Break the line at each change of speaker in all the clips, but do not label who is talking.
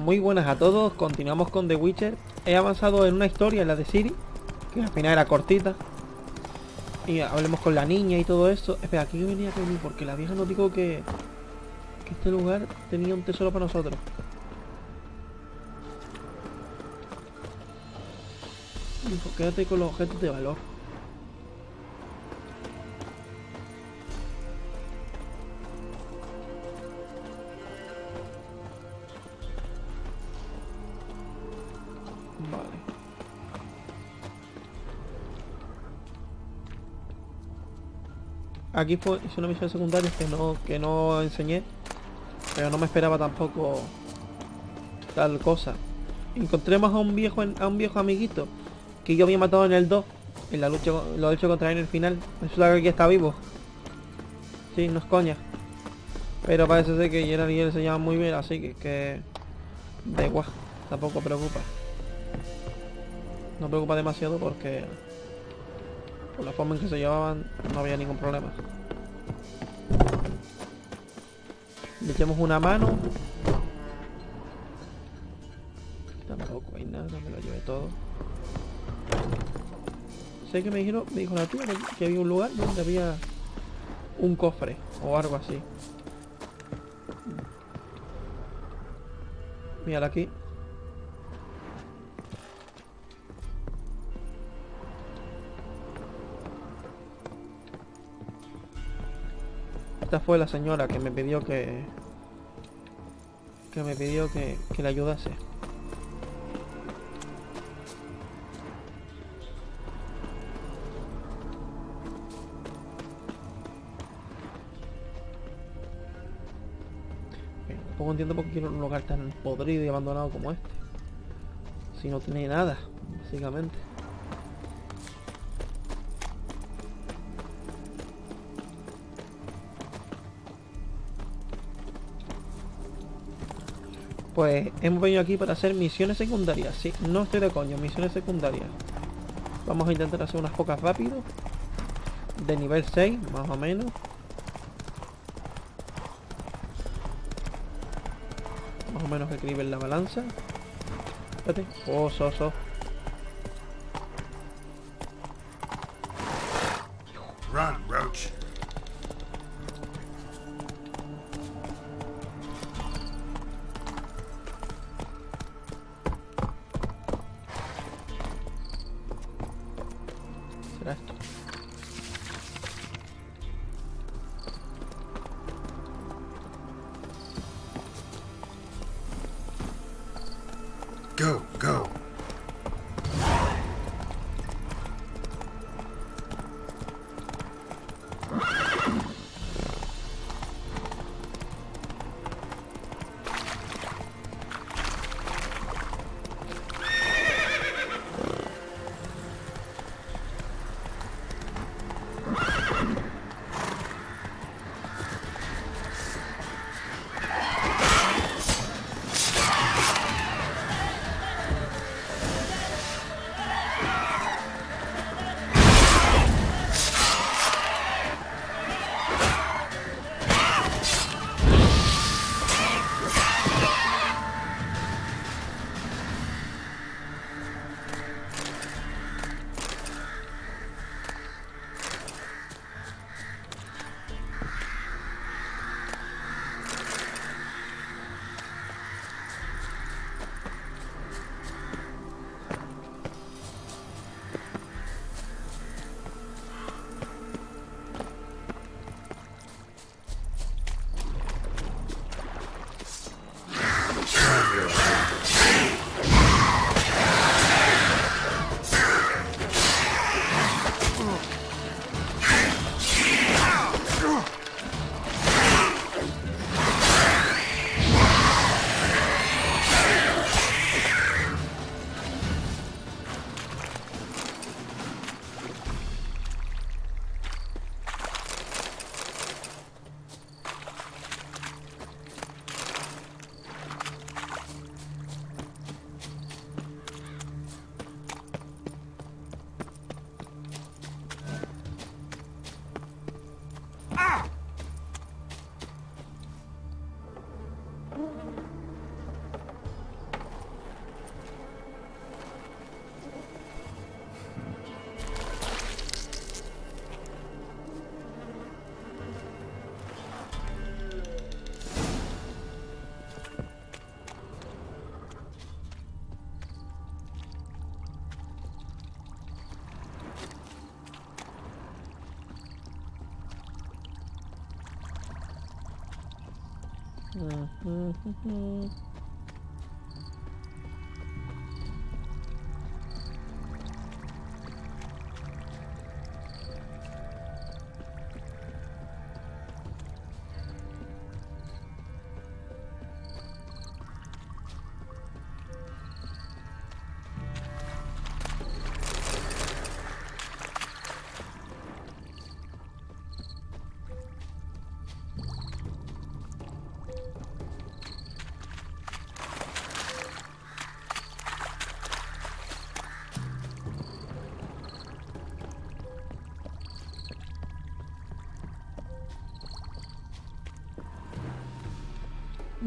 Muy buenas a todos, continuamos con The Witcher. He avanzado en una historia, en la de Ciri, que al final era cortita. Y hablemos con la niña y todo esto. Espera, aquí venía a venir porque la vieja nos dijo que este lugar tenía un tesoro para nosotros. Dijo, quédate con los objetos de valor. Vale. Aquí hice una misión secundaria que no enseñé, pero no me esperaba tampoco tal cosa. Encontremos a un viejo amiguito que yo había matado en el 2, en la lucha, lo he hecho contra él en el final. Resulta que aquí está vivo. Sí, no es coña. Pero parece ser que Geralt y él se llevan muy bien, así que da igual, tampoco preocupa. No preocupa demasiado porque por la forma en que se llevaban no había ningún problema. Le echamos una mano. Tampoco hay nada, me lo llevé todo. Sé que me dijo la tía que había un lugar donde había un cofre o algo así. Mírala aquí. Esta fue la señora que me pidió que le ayudase. Tampoco entiendo por qué quiero un lugar tan podrido y abandonado como este, si no tiene nada, básicamente. Pues hemos venido aquí para hacer misiones secundarias. Sí, no estoy de coño, misiones secundarias. Vamos a intentar hacer unas pocas rápido. De nivel 6, más o menos. Más o menos equilibra la balanza. Espérate. Oh,
Run, Roach.
¿Será esto?
Go, go.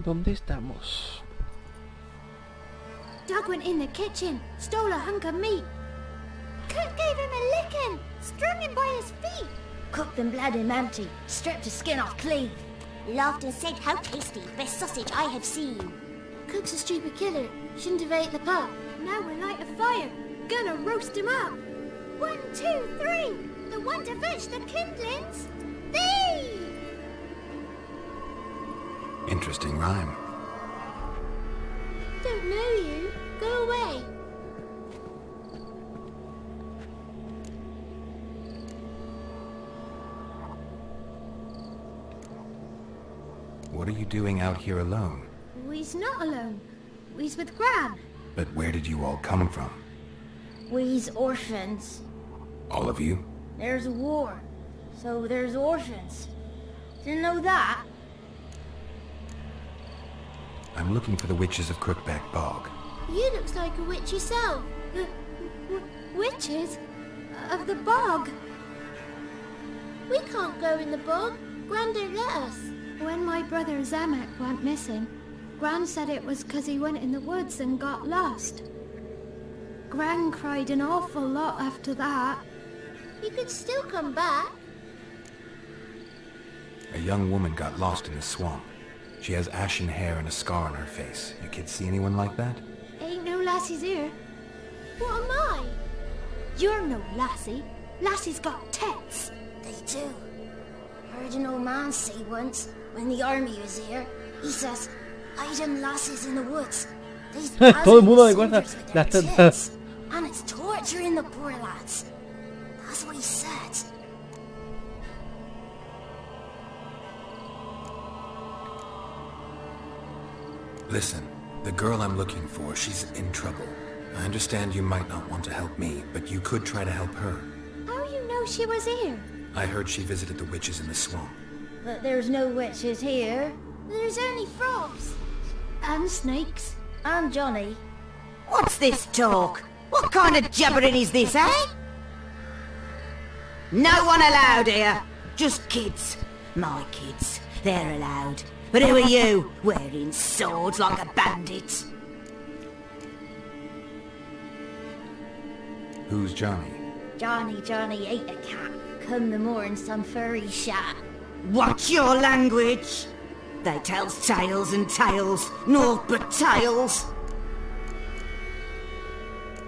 ¿Dónde estamos?
Doug went in the kitchen, stole a hunk of meat. Cook gave him a licking, strung him by his feet. Cooked them blood and empty, stripped his skin off clean. Laughed and said, how tasty, best sausage I have seen. Cook's a stupid killer, shouldn't have ate the pup. Now we'll light a fire, gonna roast him up. 1, 2, 3, the one to fetch the kindlings, thee!
Interesting rhyme.
Don't know you, go away.
What are you doing out here alone?
We's not alone. We's with Gran.
But where did you all come from?
We's orphans.
All of you?
There's a war, so there's orphans. Didn't know that?
I'm looking for the witches of Crookback Bog.
You looks like a witch yourself. The witches of the bog. We can't go in the bog. Gran don't let us. When my brother Zamek went missing, Gran said it was 'cause he went in the woods and got lost. Gran cried an awful lot after that. You could still come back.
A young woman got lost in the swamp. She has ashen hair and a scar on her face. You kids see anyone like that?
Ain't no lassies here. What am I? You're no lassie. Lassies got tits. They do. Heard an old man say once, when the army was here, he says, hide them lasses in the woods.
Todo el mundo le cuenta las tetas.
And it's torturing the poor lads. That's what he said.
Listen, the girl I'm looking for, she's in trouble. I understand you might not want to help me, but you could try to help her.
How you know she was here?
I heard she visited the witches in the swamp.
But there's no witches here. There's only frogs. And snakes. And Johnny.
What's this talk? What kind of jabbering is this, eh? No one allowed here. Just kids. My kids. They're allowed. But who are you, wearing swords like a bandit?
Who's Johnny?
Johnny ate a cat. Come the more in some furry shat.
Watch your language. They tells tales and tales, naught but tales.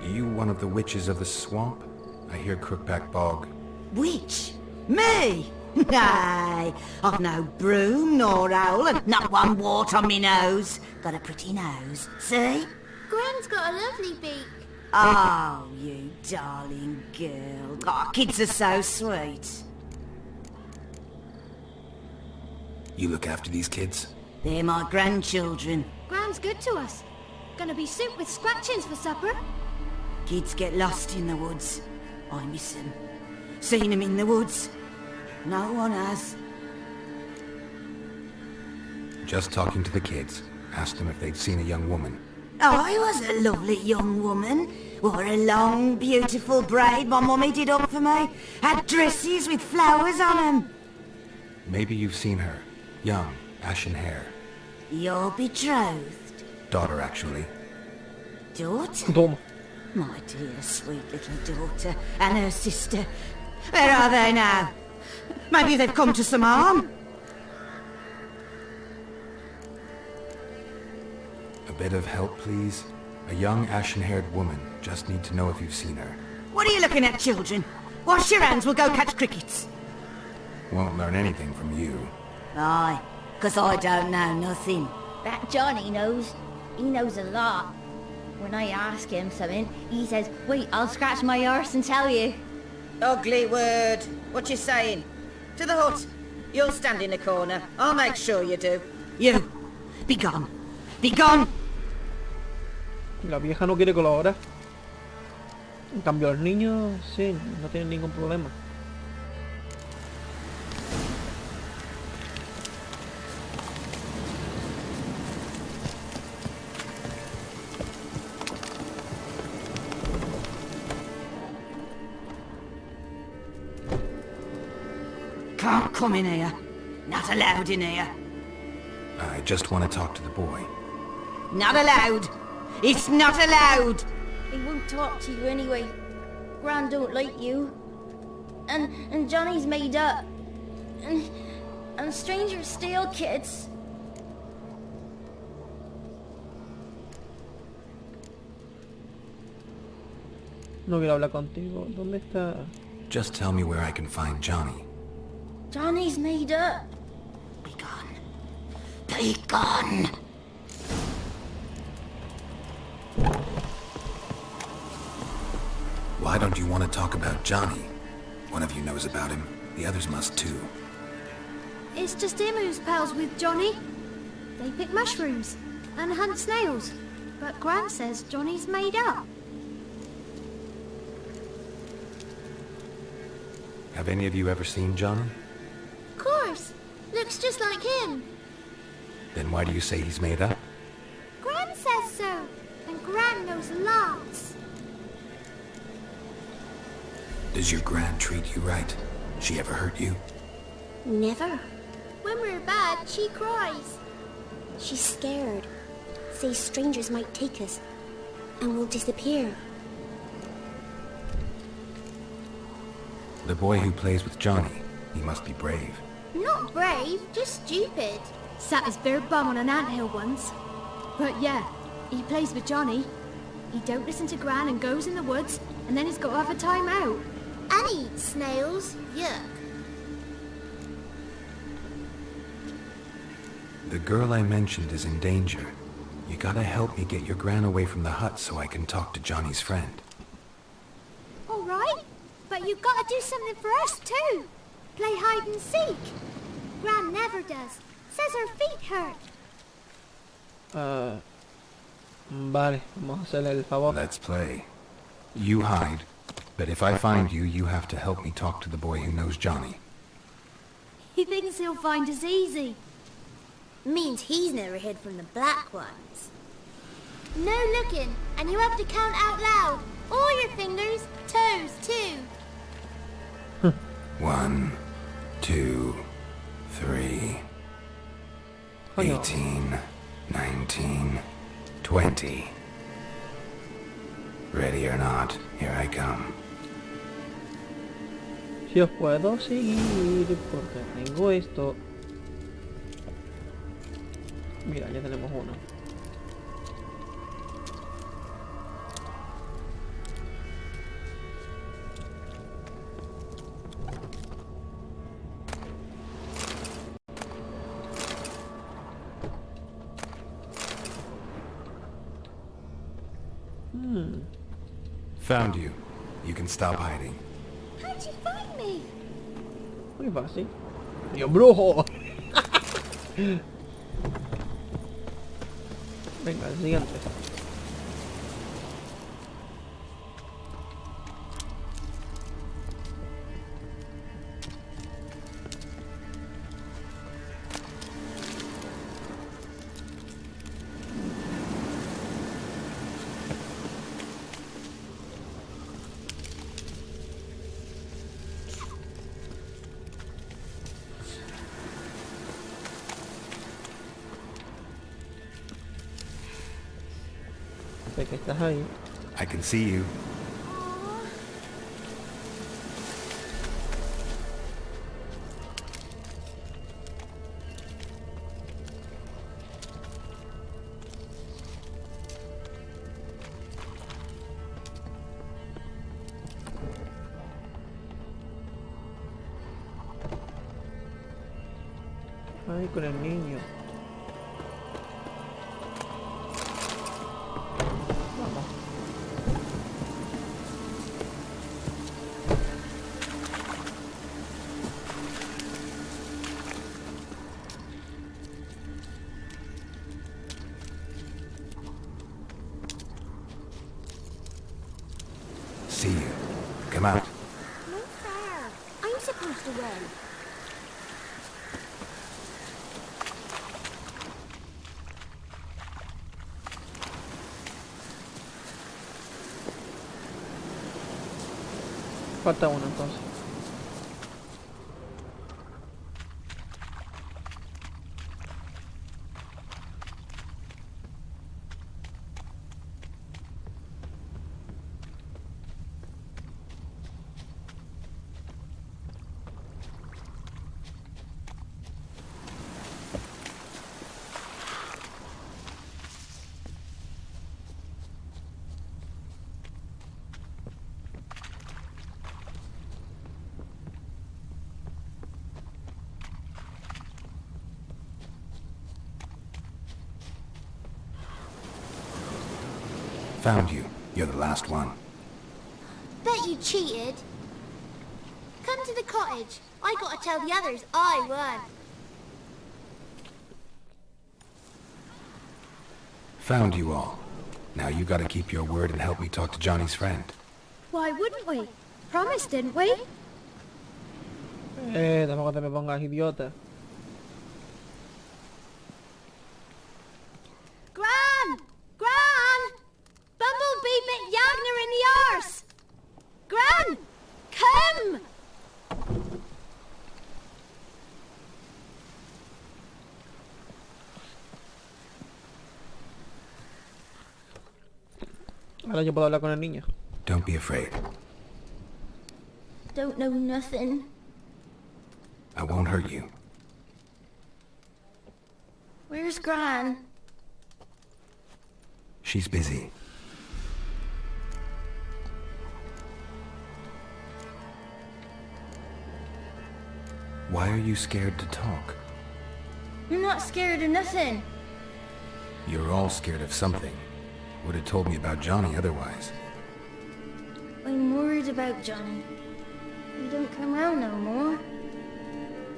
You one of the witches of the swamp? I hear Crookback Bog.
Witch? Me? Nay, I've no broom nor owl and not one wart on me nose. Got a pretty nose, see?
Gran's got a lovely beak.
Oh, you darling girl. Oh, kids are so sweet.
You look after these kids?
They're my grandchildren.
Gran's good to us. Gonna be soup with scratchings for supper.
Kids get lost in the woods. I miss them. Seen them in the woods. No one has.
Just talking to the kids. Asked them if they'd seen a young woman.
I was a lovely young woman. Wore a long, beautiful braid my mummy did up for me. Had dresses with flowers on them.
Maybe you've seen her. Young, ashen hair.
Your betrothed?
Daughter, actually.
Daughter?
Toma.
My dear, sweet little daughter and her sister. Where are they now? Maybe they've come to some harm.
A bit of help, please? A young, ashen-haired woman. Just need to know if you've seen her.
What are you looking at, children? Wash your hands, we'll go catch crickets.
Won't learn anything from you.
Aye, 'cause I don't know nothing.
That Johnny knows. He knows a lot. When I ask him something, he says, wait, I'll scratch my arse and tell you.
Ugly word. What you saying? To the hut. You'll stand in the corner. I'll make sure you do. You, be gone. Be gone.
La vieja no quiere colaborar. En cambio los niños sí, no tienen ningún problema.
Can't come in here. Not allowed in here.
I just want to talk to the boy.
Not allowed. It's not allowed.
He won't talk to you anyway. Gran don't like you. And Johnny's made up. And strangers steal kids.
No quiero hablar contigo. ¿Dónde está?
Just tell me where I can find Johnny.
Johnny's made up.
Be gone. Be gone.
Why don't you want to talk about Johnny? One of you knows about him. The others must too.
It's just him who's pals with Johnny. They pick mushrooms and hunt snails. But Gran says Johnny's made up.
Have any of you ever seen Johnny?
Of course. Looks just like him.
Then why do you say he's made up?
Gran says so. And Gran knows lots.
Does your gran treat you right? She ever hurt you?
Never.
When we're bad, she cries.
She's scared. Says strangers might take us. And we'll disappear.
The boy who plays with Johnny, he must be brave.
Not brave, just stupid. Sat his bare bum on an anthill once. But yeah, he plays with Johnny. He don't listen to Gran and goes in the woods, and then he's got to have a time out. And he eats snails. Yuck.
The girl I mentioned is in danger. You gotta help me get your gran away from the hut so I can talk to Johnny's friend.
All right, but you've got to do something for us too. Play hide and seek. Gran never does. Says her feet hurt.
Vale, vamos a hacerle el favor.
Let's play. You hide, but if I find you, you have to help me talk to the boy who knows Johnny.
He thinks he'll find us easy.
Means he's never hid from the black ones.
No looking, and you have to count out loud. All your fingers, toes too.
1, 2, 3,
Coño.
18, 19, 20. Ready or not, here I come.
Si os puedo seguir porque tengo esto. Mira, ya tenemos uno.
Found you. You can stop hiding.
How'd you find me?
Muy fácil. ¡Dios, brujo! Venga, el siguiente. Sé que estás ahí.
I can see you.
Ay, con el niño. Vamos.
See you. Come out.
No fair. I'm supposed to win.
Falta uno entonces.
Found you. You're the last one.
Bet you cheated. Come to the cottage. I gotta tell the others I won.
Found you all. Now you gotta keep your word and help me talk to Johnny's friend.
Why wouldn't we? Promised, didn't we?
Tampoco te me pongas idiota.
Gran! Gran! Bumblebee bit Yagner in the arse! Gran! Come!
Ahora yo puedo hablar con el niño.
Don't be afraid.
Don't know nothing.
I won't hurt you.
Where's Gran?
She's busy. Why are you scared to talk?
You're not scared of nothing.
You're all scared of something. Would have told me about Johnny otherwise.
I'm worried about Johnny. He don't come round no more.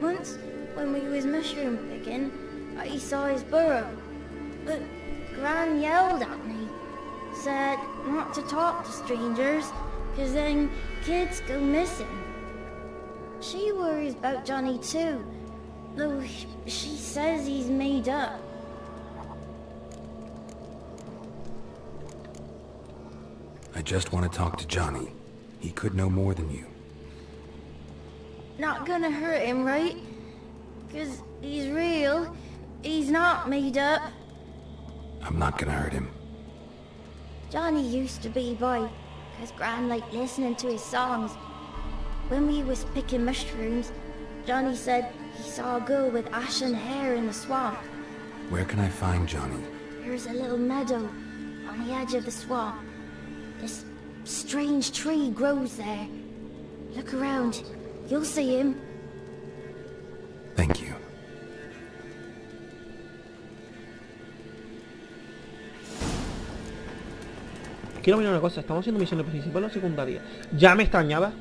Once, when we was mushroom picking, I saw his burrow. But Gran yelled at me. Said not to talk to strangers, 'cause then kids go missing. She worries about Johnny too, though she says he's made up.
I just want to talk to Johnny. He could know more than you.
Not gonna hurt him, right? 'Cause he's real. He's not made up.
I'm not gonna hurt him.
Johnny used to be by, 'cause Gran liked listening to his songs. When we was picking mushrooms, Johnny said he saw a girl with ashen hair in the swamp.
Where can I find Johnny?
There's a little meadow on the edge of the swamp. This strange tree grows there. Look around. You'll see him.
Thank you.
Quiero mirar una cosa, ¿estamos haciendo misiones principales o secundarias? Ya me extrañaba.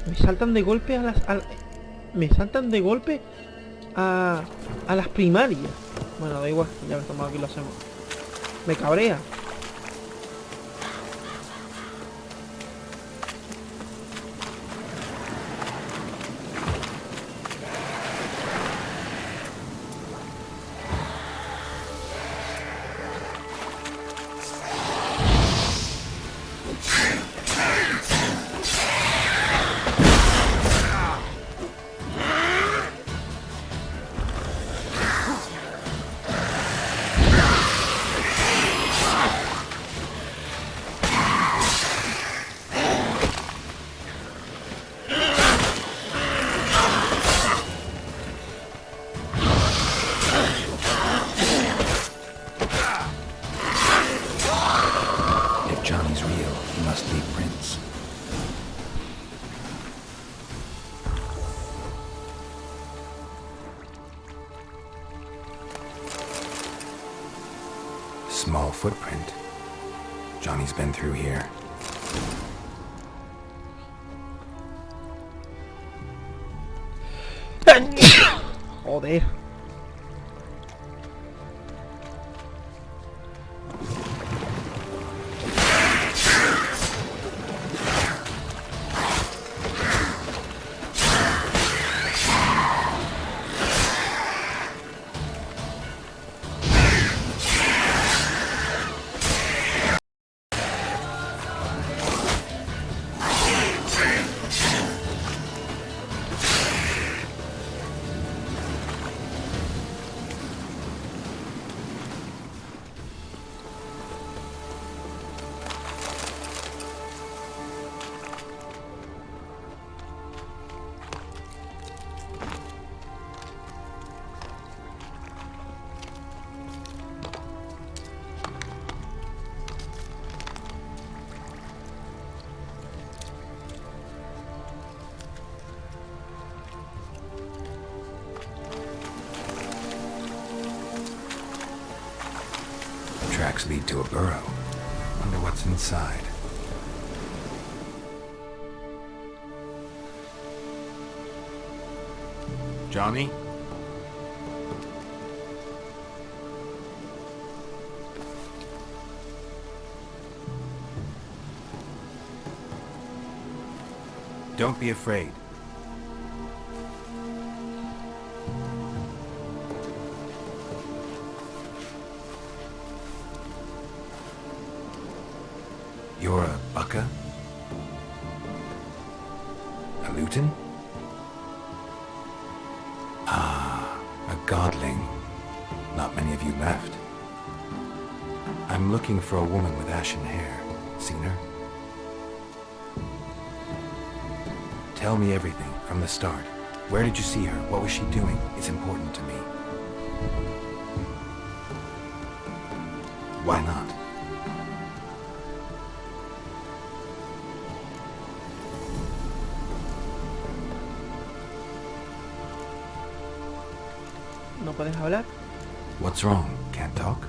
Me saltan de golpe a las... me saltan de golpe a las primarias. Bueno, da igual, ya que estamos aquí lo hacemos. Me cabrea.
small footprint. Johnny's been through here.
Joder.
Tracks lead to a burrow. Wonder what's inside. Johnny? Don't be afraid. You're a bucka? A luton? Ah, a godling. Not many of you left. I'm looking for a woman with ashen hair. Seen her? Tell me everything, from the start. Where did you see her? What was she doing? It's important to me. Why not?
¿No puedes hablar?
What's wrong? Can't talk?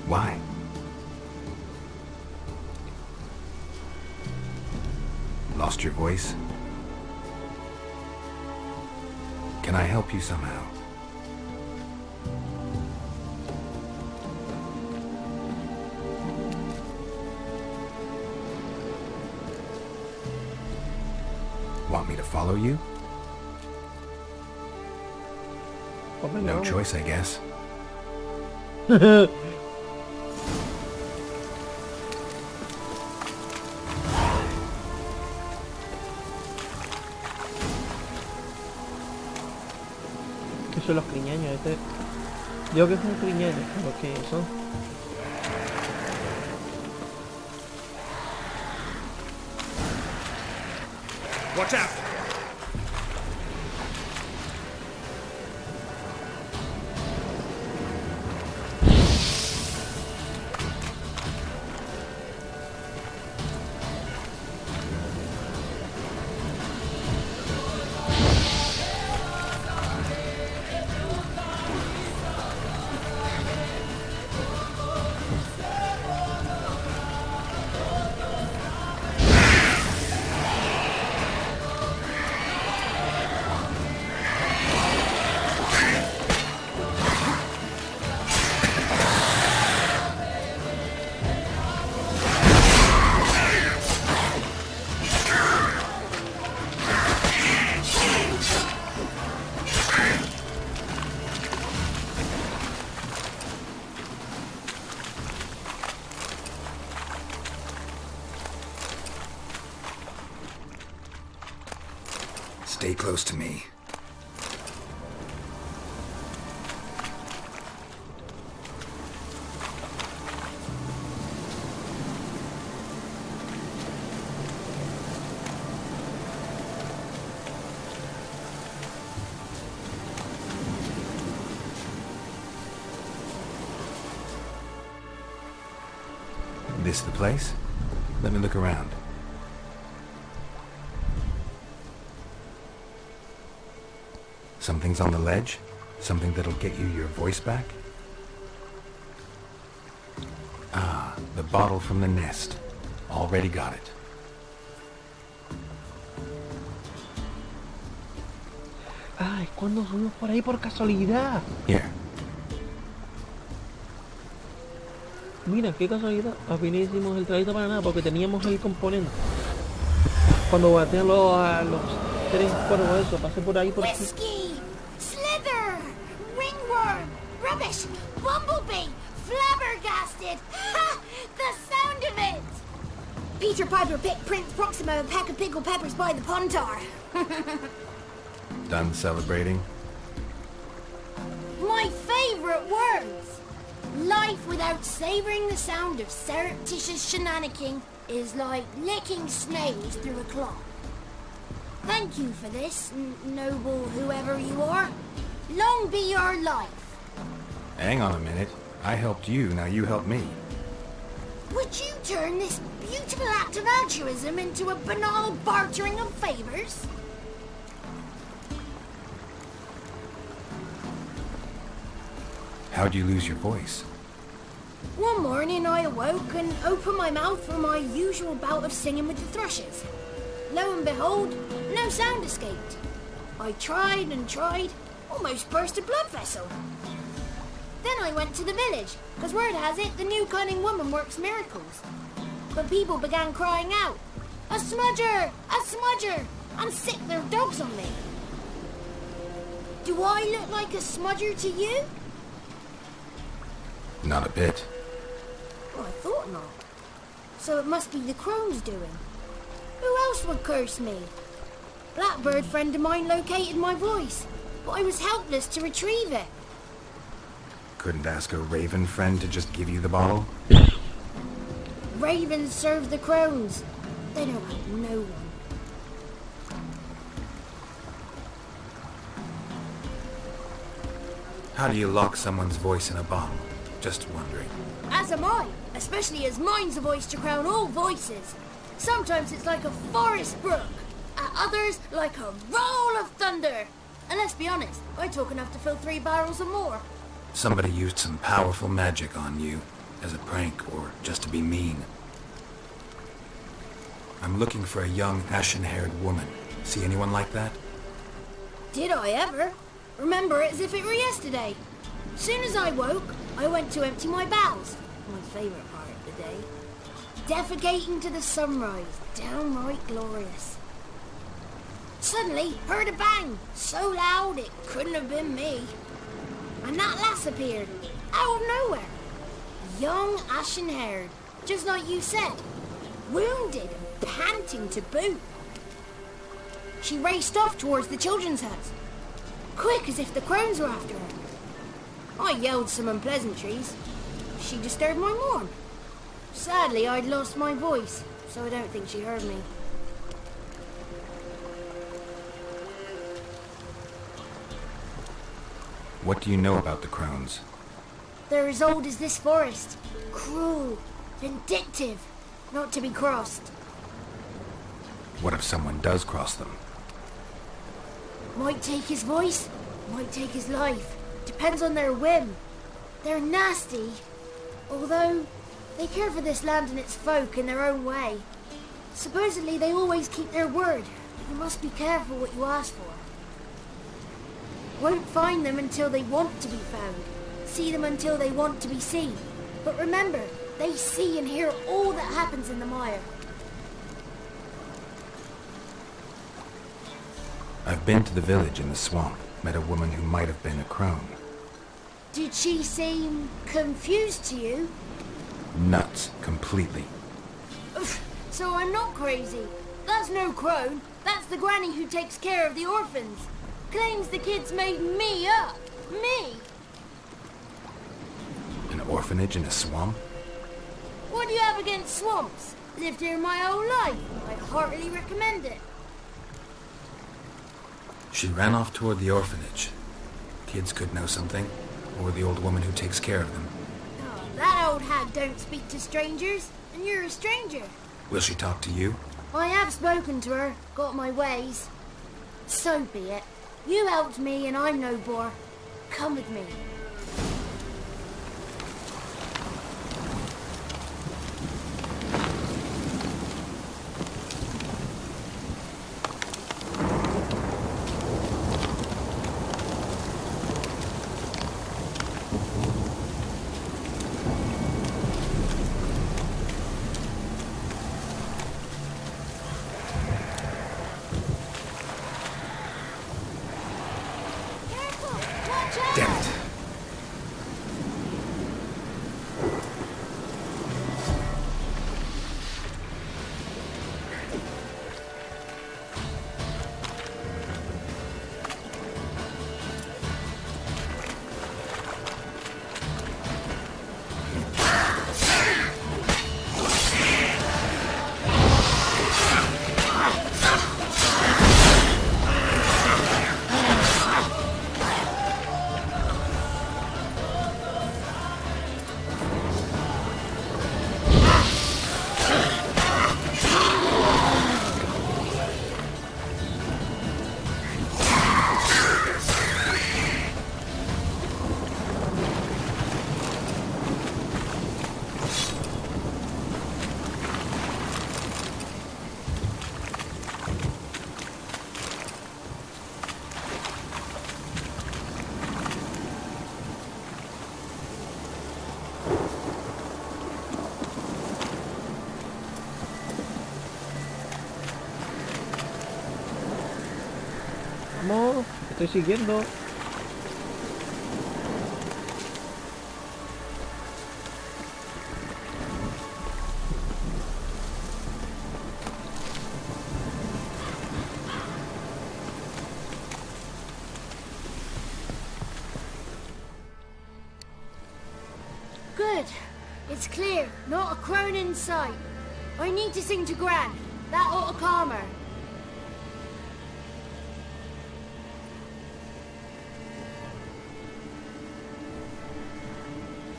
Why? Lost your voice? Can I help you somehow? Want me to follow you?
Pues venga,
No
vamos.
choice, I guess.
¿Qué son los criñaños? Digo que es un criñaño, pero ¿qué son?
Watch out!
Stay close to me. This the place? Let me look around. Something's on the ledge? Something that'll get you your voice back? bottle from the nest. Already got it.
Ah, es cuando subimos por ahí por casualidad.
Here.
Mira, qué casualidad. Al fin hicimos el trayecto para nada porque teníamos el componente. Cuando bateé a los 3 cuervos, eso, pasé por ahí por aquí.
Whiskey! Slither! Ringworm! Rubbish! Bumblebee! Flabbergasted! Ha! The sound of it! Peter Piper picked Prince Proximo a pack of pickled peppers by the pontar.
Done celebrating?
My favourite words! Life without savouring the sound of surreptitious shenanigans is like licking snails through a cloth. Thank you for this, noble whoever you are. Long be your life.
Hang on a minute. I helped you, now you help me.
Would you turn this beautiful act of altruism into a banal bartering of favours?
How'd you lose your voice?
One morning I awoke and opened my mouth for my usual bout of singing with the thrushes. Lo and behold, no sound escaped. I tried and tried, almost burst a blood vessel. Then I went to the village, because word has it the new cunning woman works miracles. But people began crying out, "A smudger! A smudger!" and sick their dogs on me. Do I look like a smudger to you?
Not a bit.
Well, I thought not. So it must be the crone's doing. Who else would curse me? Blackbird friend of mine located my voice, but I was helpless to retrieve it.
Couldn't ask a raven friend to just give you the bottle?
Ravens serve the crones. They don't have no one.
How do you lock someone's voice in a bottle? Just wondering.
As am I, especially as mine's a voice to crown all voices. Sometimes it's like a forest brook, at others like a roll of thunder. And let's be honest, I talk enough to fill 3 barrels or more.
Somebody used some powerful magic on you, as a prank or just to be mean. I'm looking for a young, ashen-haired woman. See anyone like that?
Did I ever? Remember it as if it were yesterday. Soon as I woke, I went to empty my bowels. My favourite part of the day. Defecating to the sunrise, downright glorious. Suddenly, heard a bang, so loud it couldn't have been me. And that lass appeared, out of nowhere. Young, ashen-haired, just like you said. Wounded and panting to boot. She raced off towards the children's hut, quick as if the crones were after her. I yelled some unpleasantries. She disturbed my morn. Sadly, I'd lost my voice, so I don't think she heard me.
What do you know about the crones?
They're as old as this forest. Cruel, vindictive, not to be crossed.
What if someone does cross them?
Might take his voice, might take his life. Depends on their whim. They're nasty, although they care for this land and its folk in their own way. Supposedly they always keep their word, but you must be careful what you ask for. Won't find them until they want to be found. See them until they want to be seen. But remember, they see and hear all that happens in the mire.
I've been to the village in the swamp, met a woman who might have been a crone.
Did she seem confused to you?
Nuts, completely.
So I'm not crazy. That's no crone. That's the granny who takes care of the orphans. Claims the kids made me up. Me!
An orphanage in a swamp?
What do you have against swamps? Lived here my whole life. I heartily recommend it.
She ran off toward the orphanage. Kids could know something, or the old woman who takes care of them.
Oh, that old hag don't speak to strangers, and you're a stranger.
Will she talk to you?
I have spoken to her, got my ways. So be it. You helped me and I'm no bore. Come with me.
Damn it.
Vamos, estoy siguiendo.
Good. It's clear. Not a crone in sight. I need to sing to Gran. That ought to calm her.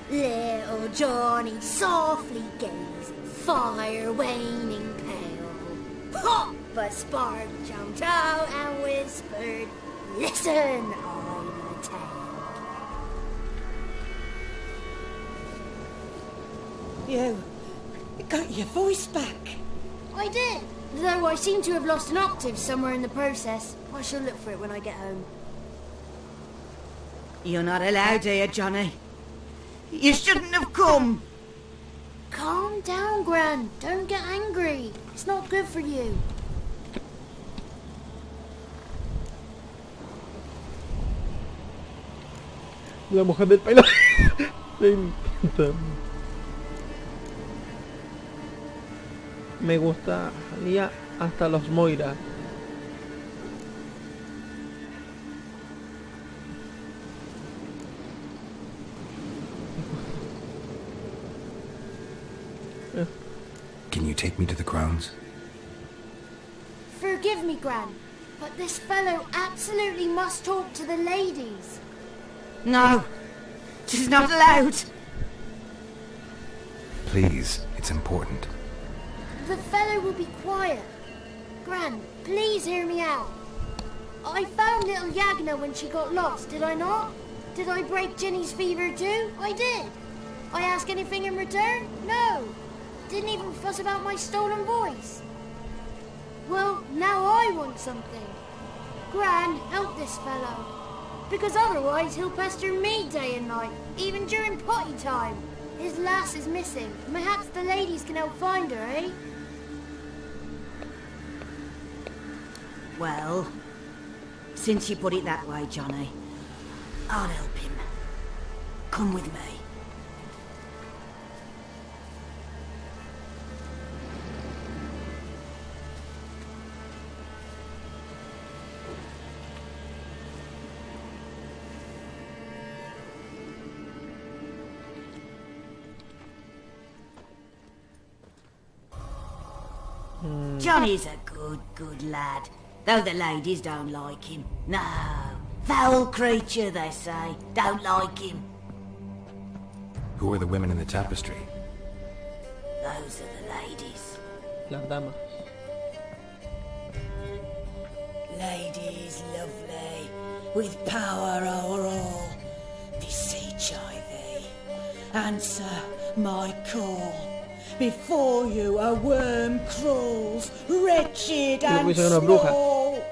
Little Johnny softly gazing, fire waning pale. Pop! A spark jumped out and whispered, "Listen, I'm a tale."
You got your voice back.
I did. Though I seem to have lost an octave somewhere in the process. I shall look for it when I get home.
You're not allowed here, Johnny. You shouldn't have come.
Calm down, Gran. Don't get angry. It's not good for you.
La mujer del pelo. Me gustaría hasta los Moira.
Can you take me to the grounds?
Forgive me, Gran, but this fellow absolutely must talk to the ladies.
No, she's not allowed.
Please, it's important.
The fellow will be quiet. Gran, please hear me out. I found little Yagna when she got lost, did I not? Did I break Ginny's fever too? I did. I ask anything in return? No. Didn't even fuss about my stolen voice. Well, now I want something. Gran, help this fellow. Because otherwise he'll pester me day and night, even during potty time. His lass is missing. Perhaps the ladies can help find her, eh?
Well, since you put it that way, Johnny, I'll help him. Come with me. Johnny's a good lad, though the ladies don't like him. No, foul creature, they say. Don't like him.
Who are the women in the tapestry?
Those are the ladies.
Las damas.
Ladies lovely, with power o'er all. Beseech I thee, answer my call. Before you a worm crawls, wretched and
soy una bruja.
small.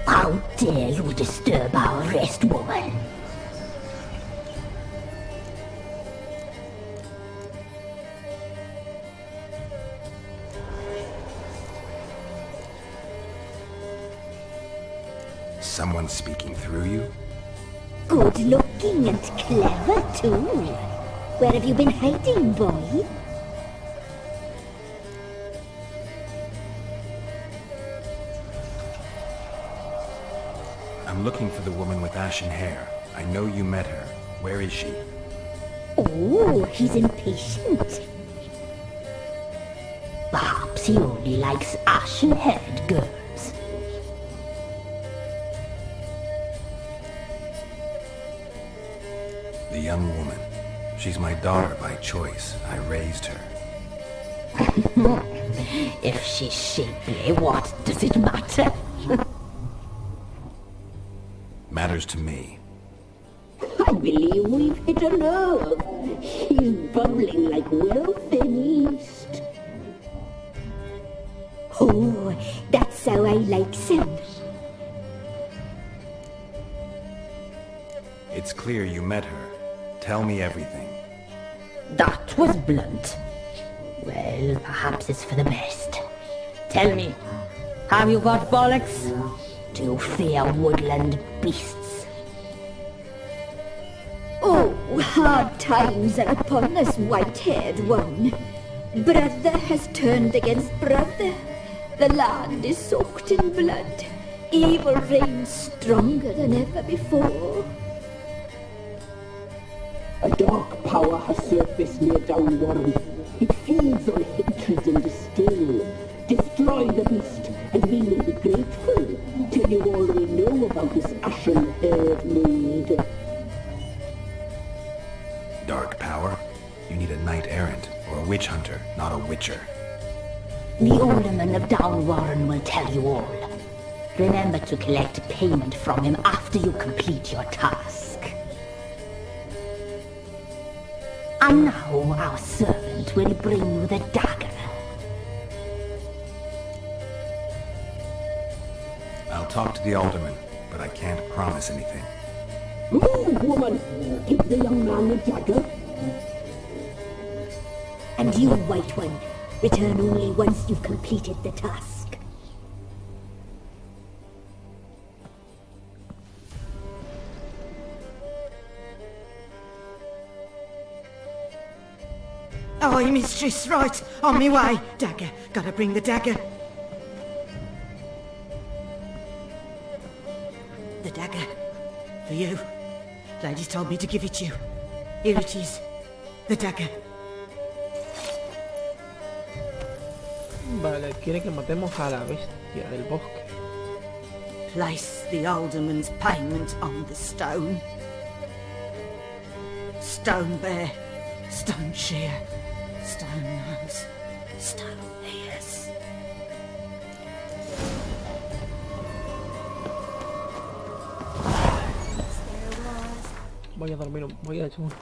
How dare you disturb our rest, woman?
Someone speaking through you?
Good looking and clever too. Where have you been hiding, boy?
I'm looking for the woman with ashen hair. I know you met her. Where is she?
Oh, he's impatient. Perhaps he only likes ashen-haired girls.
The young woman. She's my daughter by choice. I raised her.
If she's shapely, what does it matter?
Matters to me.
I believe we've hit a nerve. She's bubbling like well-fed yeast. Oh, that's how I like him.
It's clear you met her. Tell me everything.
That was blunt. Well, perhaps it's for the best. Tell me, have you got bollocks? Do you fear woodland beasts? Oh, hard times are upon us, white-haired one. Brother has turned against brother. The land is soaked in blood. Evil reigns stronger than ever before.
A dark power has surfaced near Downwarren. It feeds on hatred and disdain. Destroy the beast, and we will be grateful. Tell you all we know about this ashen-haired maid.
Dark power? You need a knight-errant or a witch-hunter, not a witcher.
The alderman of Downwarren will tell you all. Remember to collect payment from him after you complete your task. And now our servant will bring you the dagger.
I'll talk to the alderman, but I can't promise anything.
Move, woman! Give the young man the dagger.
And you, White One, return only once you've completed the task.
Aye, mistress, right. On me way. Dagger. Gotta bring the dagger. The dagger. For you. Ladies told me to give it you. Here it is. The dagger.
Vale, quiere que matemos a la bestia del bosque.
Place the alderman's payment on the stone. Stone bear. Stone shear. Stone nose. Stone ears.
Voy a dormir, voy a echar un...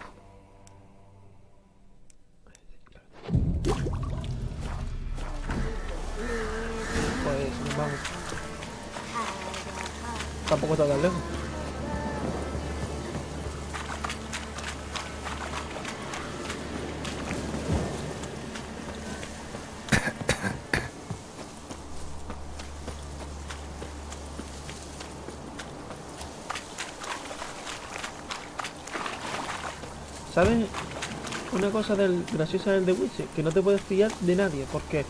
Pues nos vamos. Tampoco está tan lejos. ¿Sabes? Una cosa graciosa del The Witcher, que no te puedes fiar de nadie, porque es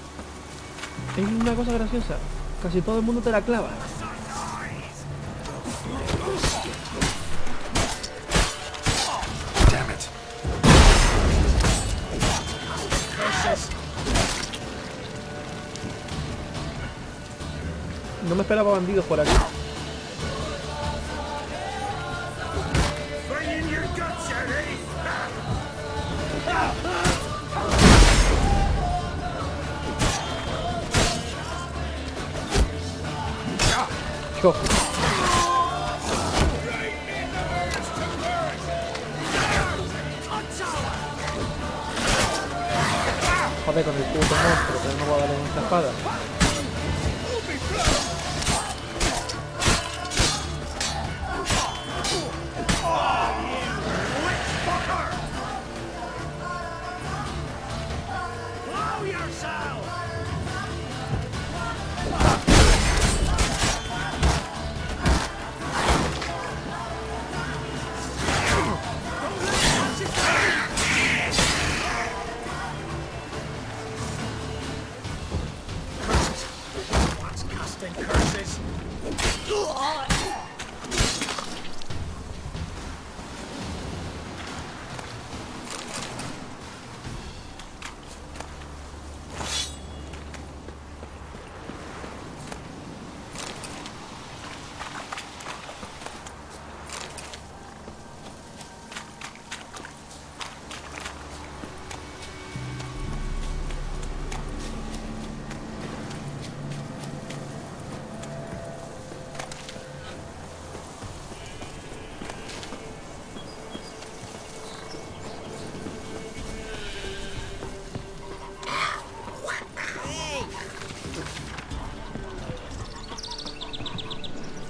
una cosa graciosa. Casi todo el mundo te la clava.
Damn it.
No me esperaba bandidos por aquí.
Bring in your guts, Emreis!
Yo. Joder, con el puto monstruo, pero no voy a darle esta espada.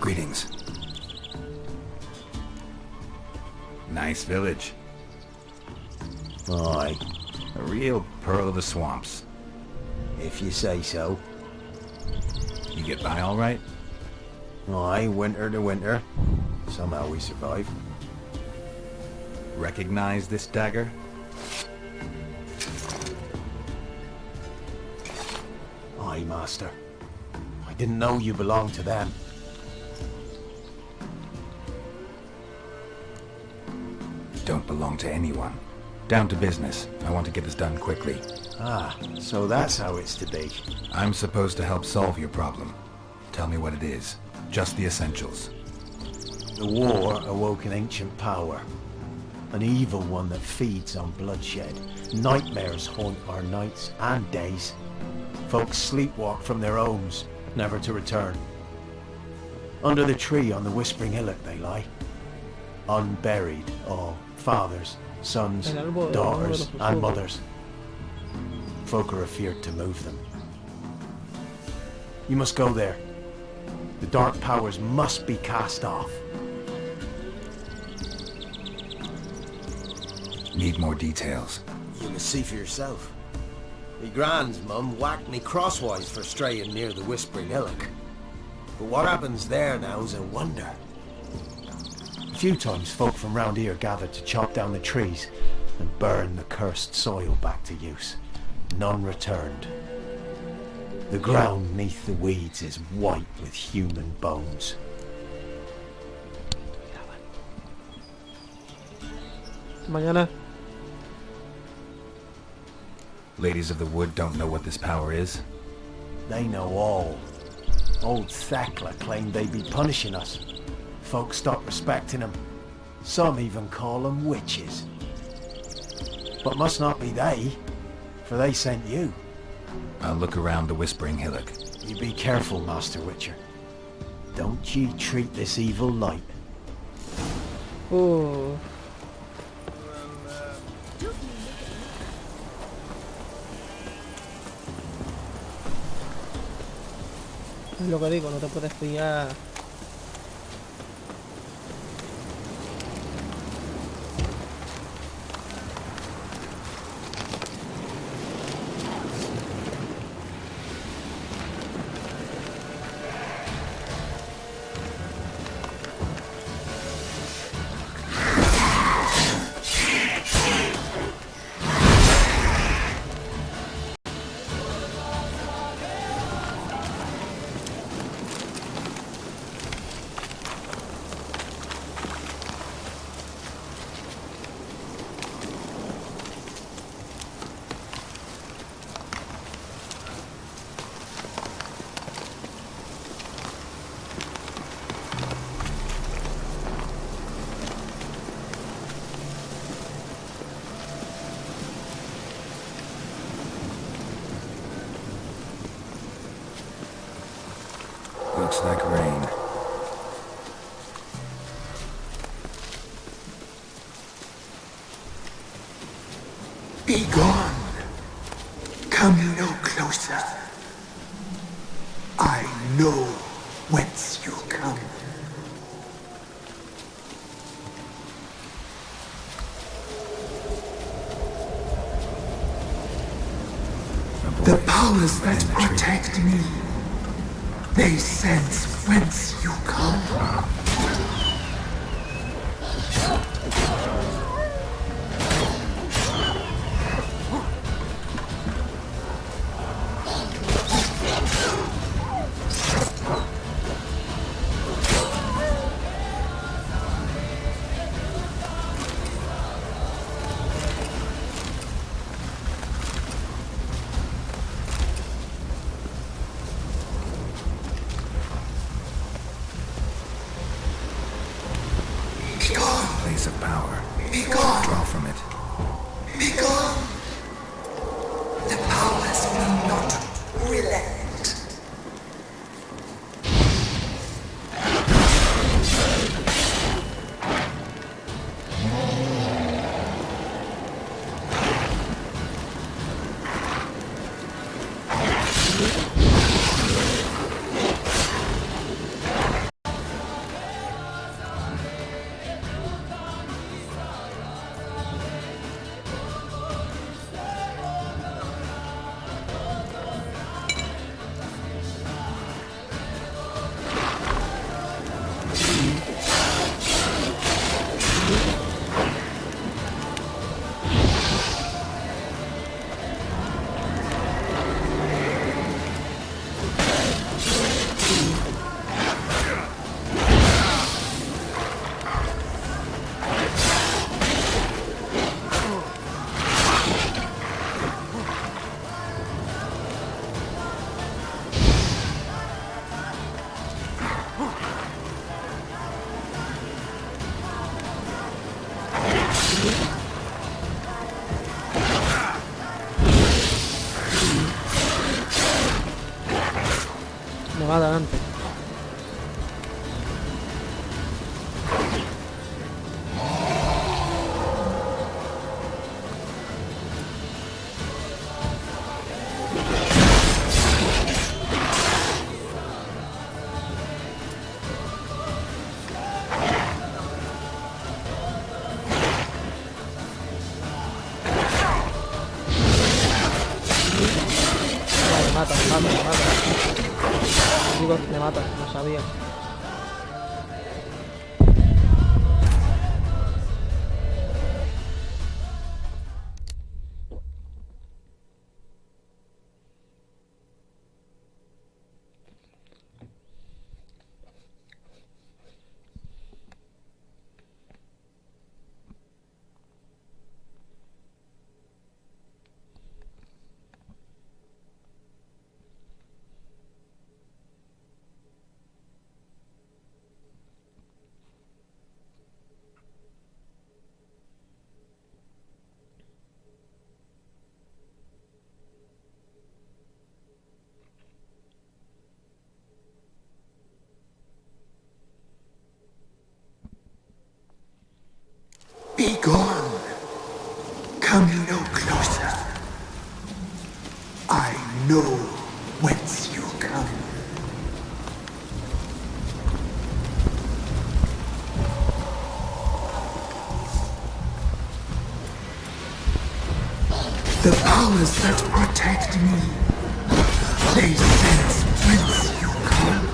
Greetings. Nice village.
Aye,
A real pearl of the swamps.
if you say so.
You get by all right?
Aye, winter to winter. Somehow we survive.
Recognize this dagger?
Aye, master. I didn't know you belonged to them.
Don't belong to anyone. Down to business. I want to get this done quickly.
Ah, so that's how it's to be.
I'm supposed to help solve your problem. Tell me what it is. Just the essentials.
The war awoke an ancient power. An evil one that feeds on bloodshed. Nightmares haunt our nights and days. Folks sleepwalk from their homes, never to return. Under the tree on the Whispering Hillock they lie. Unburied, all. Fathers, sons,
El árbol de
daughters,
los
and
susurros.
mothers. Folk are afeared to move them. You must go there. The dark powers must be cast off.
Need more details.
You must see for yourself. Me grand's mum whacked me crosswise for straying near the Whispering Hillock. But what happens there now is a wonder.
A few times folk from round here gathered to chop down the trees and burn the cursed soil back to use. None returned. The ground neath the weeds is white with human bones.
Mañana.
Ladies of the Wood don't know what this power is.
They know all. Old Thekla claimed they'd be punishing us. Folk stopped respecting them. Some even call them witches. But must not be they, for they sent you.
I'll look around the Whispering Hillock.
You be careful, Master Witcher. Don't ye treat this evil light.
Oh. Es lo que digo, no te puedes fiar.
Looks like rain.
Be gone. Come no closer. I know whence you come. The powers that protect me, they sense whence you come.
Place of power.
Be gone.
Draw from it.
Be gone. The powers will not relent.
Me matan antes. Me mata. Digo, me mata, no sabía.
Be gone. Come no closer. I know whence you come. The powers that protect me, they sense whence you come.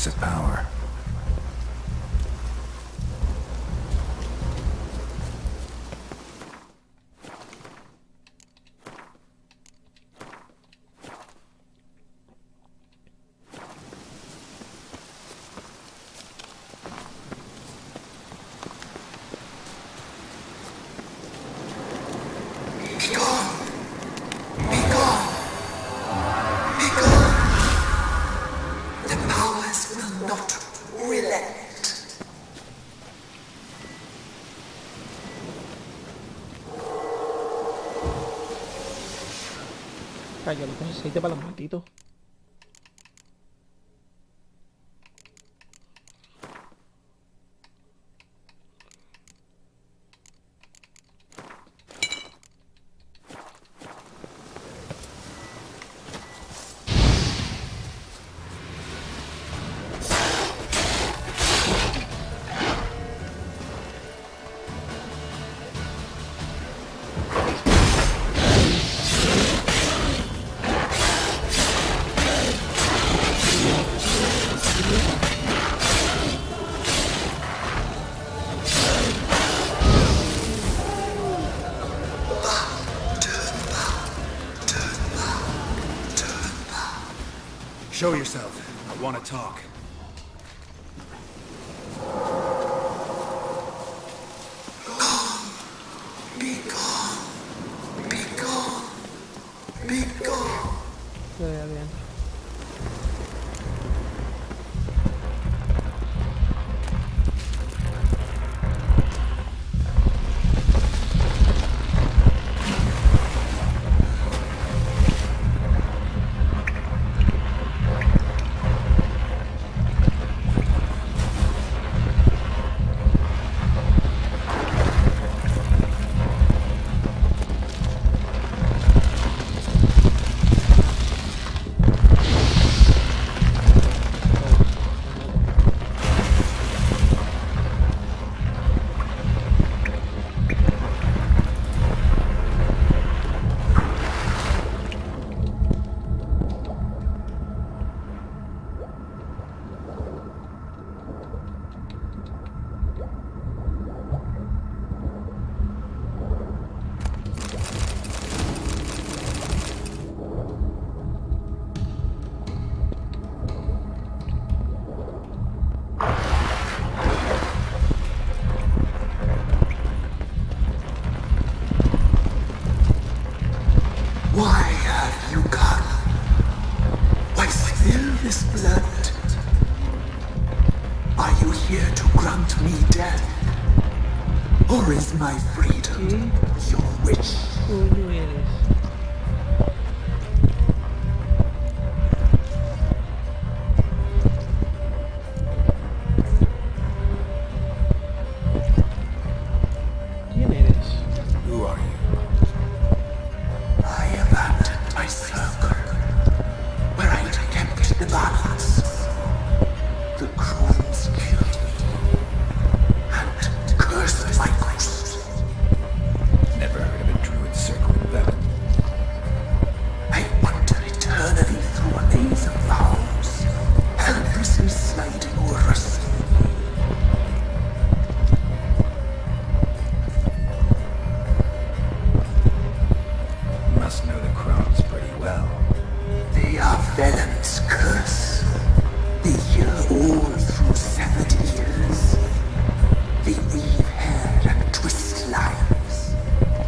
Of power.
Be gone. Be gone. Be gone. The powers will not relent.
Calla, lo que necesite para los malditos.
Show yourself. I want to talk.
Be gone. Be gone. Be gone.
Se vea bien.
Why have you come? Why spill this blood? Are you here to grant me death? Or is my freedom your wish?
Coño eres. ¿Quién eres?
Who are you?
I abandoned my circle, where I kept the balance. The crones killed me, and cursed my ghost.
Never heard of a druid circling venom.
I wander eternally through a maze of vows, helplessly sliding over a sea.
You must know the crones pretty well.
They are Venom's curse. They hear all through severed ears. They weave hair and twist lives.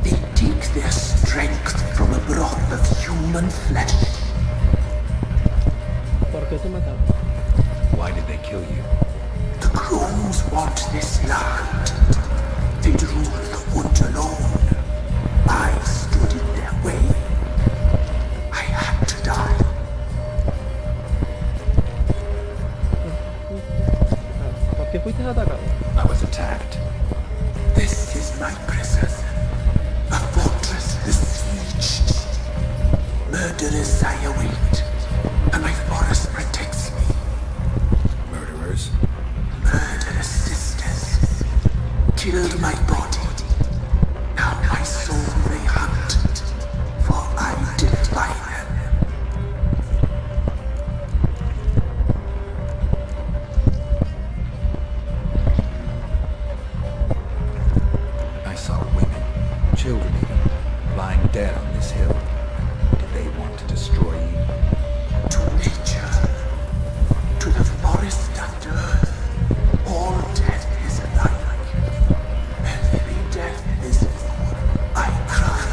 They take their strength from a broth of human flesh.
¿Por qué te mataron?
Why did they kill you?
The crones want this land. They'd rule the wood alone. I stood in their way. I had to die.
¿Por qué fuiste atacado?
I was attacked.
This is my prison. A fortress besieged. Murderers I await, and my forest protects me.
Murderers?
Murderous sisters killed my body. Now my soul they hunt, for I defy them.
I saw women, children even, lying dead on this hill. Did they want to destroy you?
To nature, to the forest and earth, all death is alike. Every death is equal. I cry,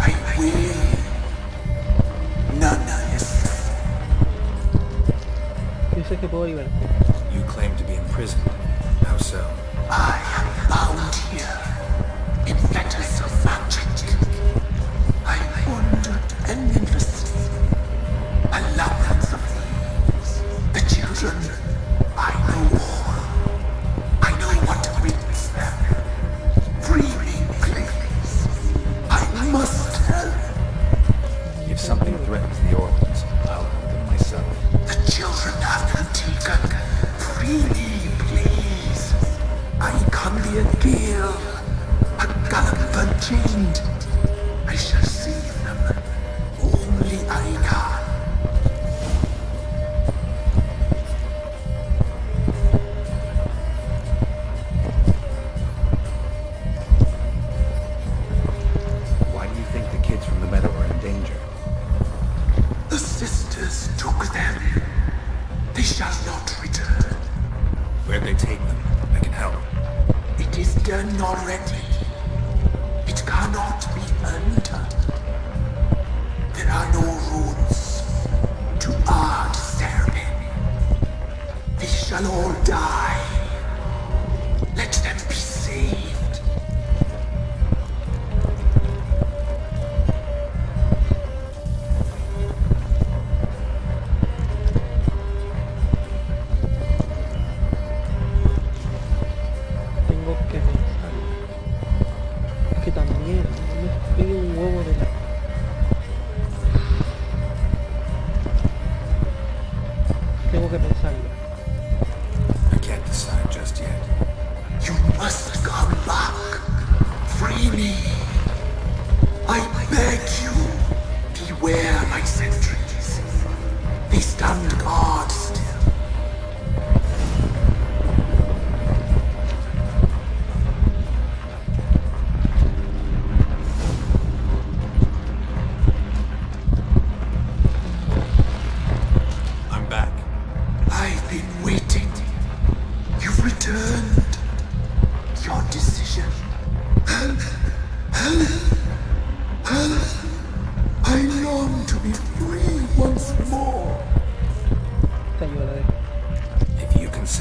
I wail. None is safe.
Dices que puedo liberarte.
You claim to be imprisoned. How so?
I am bound here in fetters of magic. I wandered endlessly, a labyrinth of leaves. The children, I know all. I know what awaits them. Free me, please. I must help.
If something threatens the orphans, I'll help them myself.
The children have been taken. Free me, please. I come here, Gale.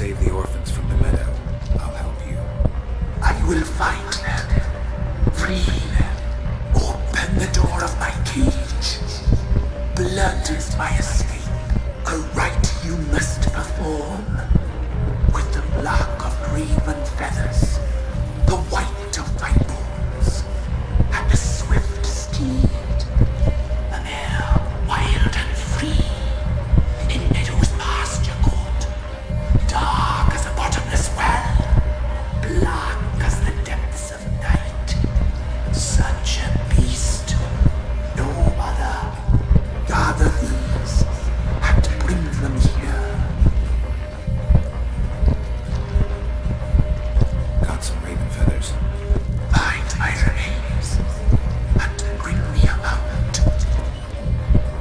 save the orphans from the meadow, I'll help you.
I will find them, free them, open the door of my cage. Blood is my escape, a rite you must perform. With the black of raven feathers, the white of my bones, and the swift steed, a mare wild and free, in meadows pasture good, dark as a bottomless well, black as the depths of night. Such a beast, no other. Gather these and bring them here.
Got some raven feathers.
Find my remains and bring me a mount.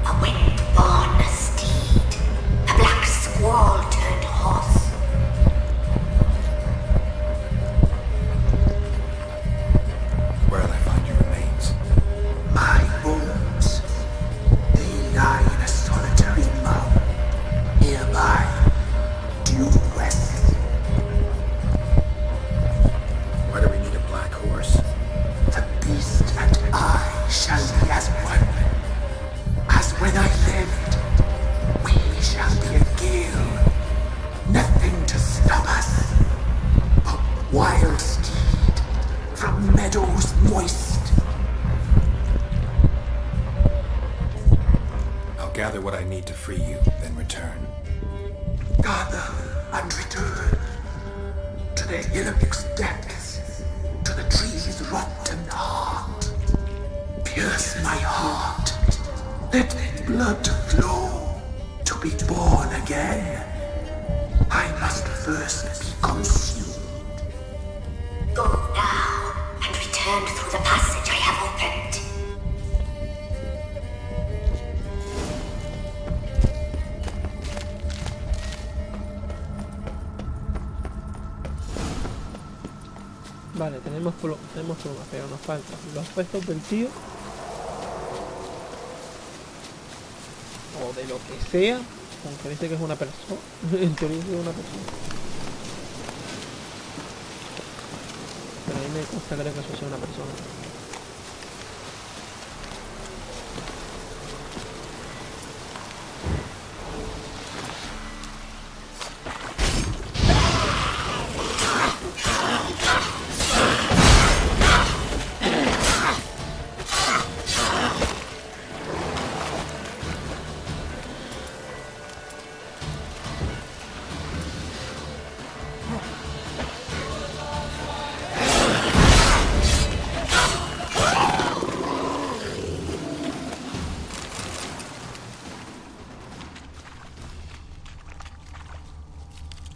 A wind-born steed, a black squall turned horse.
Where'll I find your remains?
My bones, they lie in a solitary mound, nearby, due west.
Why do we need a black horse?
The beast and I shall be as one. As when I lived, we shall be a gale. Nothing to stop us. A wild steed from meadows moist.
I'll gather what I need to free you, then return.
Gather and return to the hillock's depths, to the tree's rotten heart. Pierce my heart, let blood flow to be born again. I must first be consumed. Go now and return through the passage I have opened.
Vale, tenemos plumas, pero nos faltan los restos del tío. O de lo que sea. Aunque dice que es una persona. En teoría es una persona. Pero a mí me cuesta creer que eso sea una persona.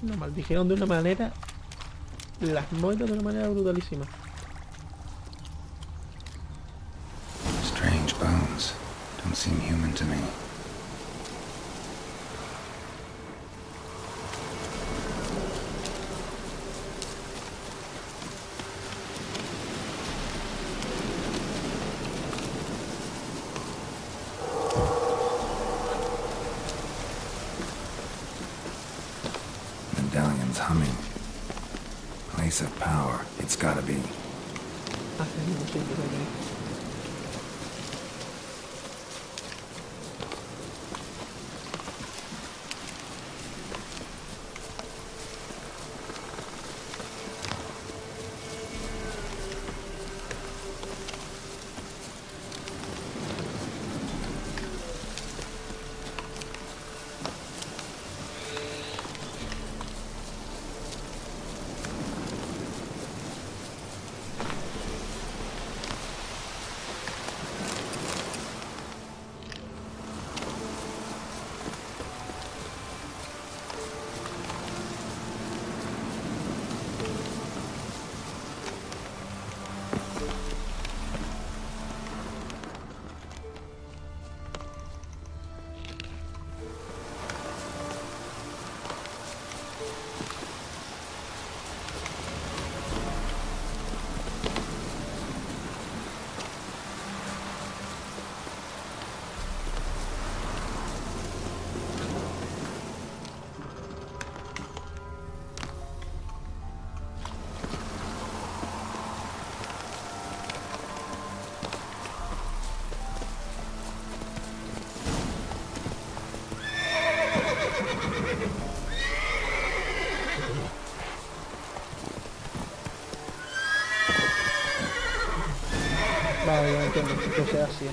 Lo maldijeron de una manera, las muertes de una manera brutalísima.
Strange bones. Don't seem human to me. Medallion's humming. Place of power. It's gotta be.
Hace mucho tiempo que Vale, yo entiendo que sea así.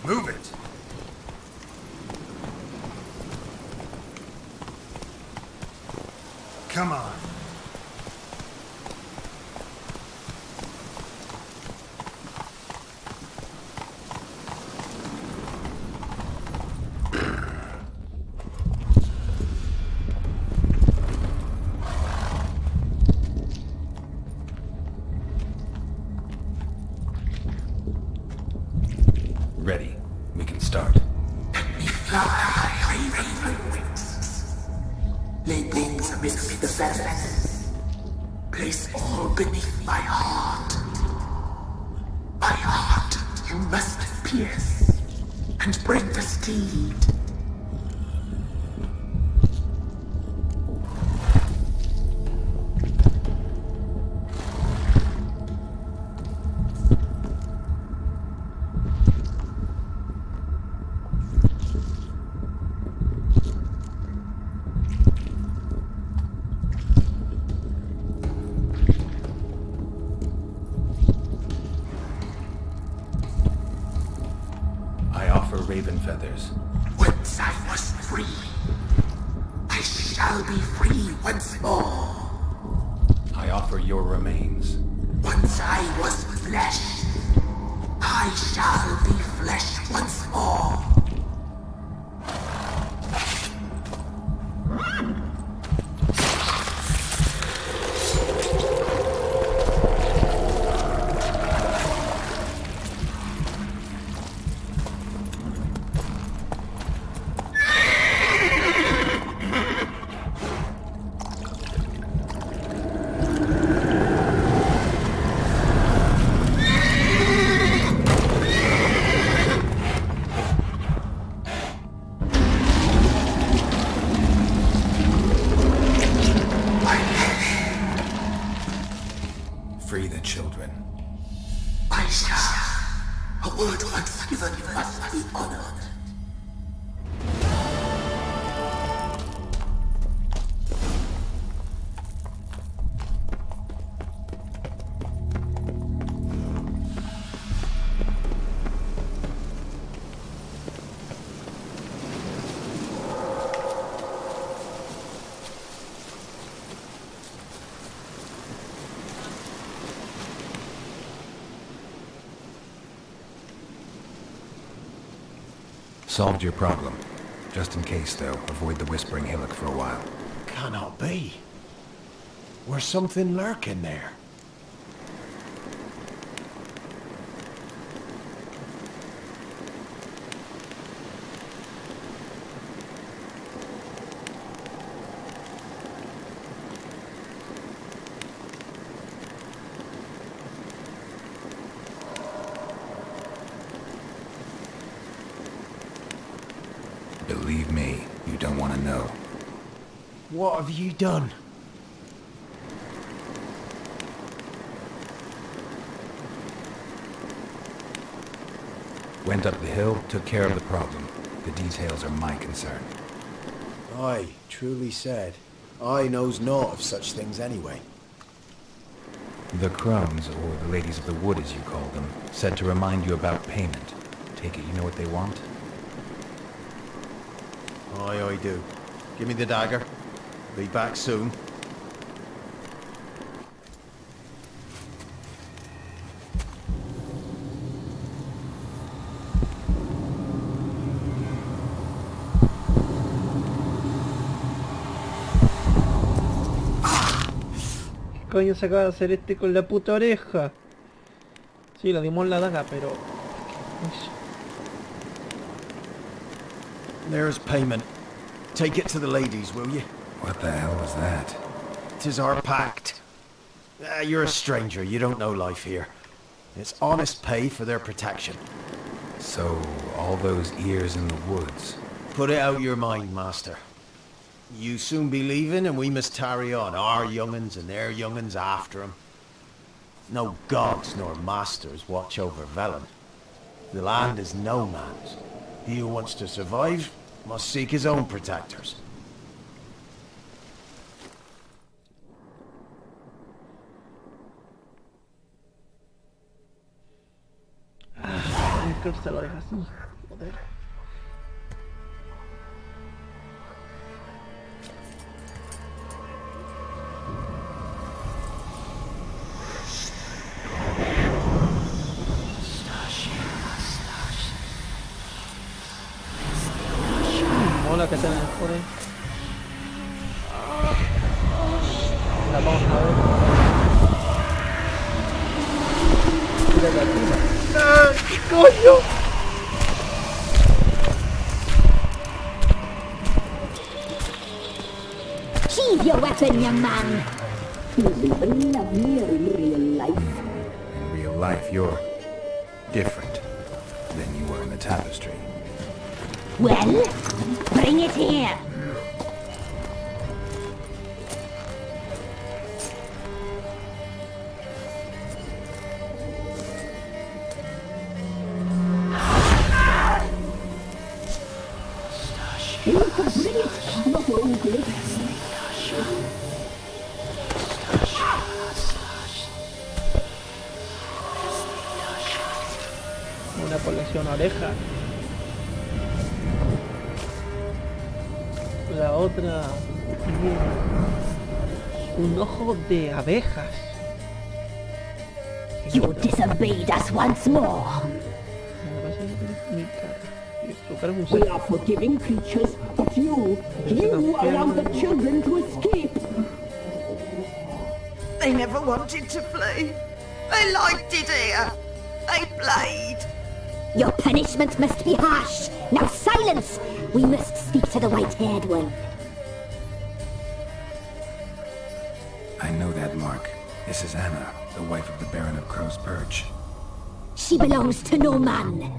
Move it! Come on.
Ready. We can start.
Let me fly, raven wings. Lay wings amidst the feathers. Place all beneath my heart. My heart you must pierce, and bring the steed.
Raven feathers.
Once I was free, I shall be free once more.
I offer your remains.
Once I was flesh, I shall be flesh once more.
Free the children.
I shall. A word once given must be honored.
Solved your problem. Just in case, though, avoid the Whispering Hillock for a while.
Cannot be. There's something lurking there.
Believe me, you don't want to know.
What have you done?
Went up the hill, took care of the problem. The details are my concern.
Aye, truly said. I knows naught of such things anyway.
The crones, or the ladies of the wood as you call them, said to remind you about payment. Take it you know what they want?
Aye, I do. Give me the dagger. Be back soon.
¿Qué coño se acaba de hacer este con la puta oreja? Sí, le dimos la daga, pero...
There's payment. Take it to the ladies, will you?
What the hell was that?
'Tis our pact. You're a stranger. You don't know life here. It's honest pay for their protection.
So, all those years in the woods.
Put it out your mind, master. You soon be leaving and we must tarry on, our young'uns and their young'uns after 'em. No gods nor masters watch over Velen. The land is no man's. He who wants to survive must seek his own protectors.
Emhyr se lo deja así. Joder. Mola que se mejore. La vamos a ver. Mira la tuna. ¡Ah! ¿Qué coño?
Sheathe your weapon, young man.
He's even lovelier in real life.
In real life, you're different than you were in the tapestry.
Well, bring it here.
Una colección oreja. La otra tiene un ojo de abejas.
You disobeyed us once more.
Me parece que mi cara. Su cara es un
We
ser.
are forgiving creatures, but you allowed the children to escape.
They never wanted to flee. They liked it here. They played.
Your punishment must be harsh. Now silence! We must speak to the white-haired one.
I know that mark. This is Anna, the wife of the Baron of Crow's Perch.
She belongs to no man.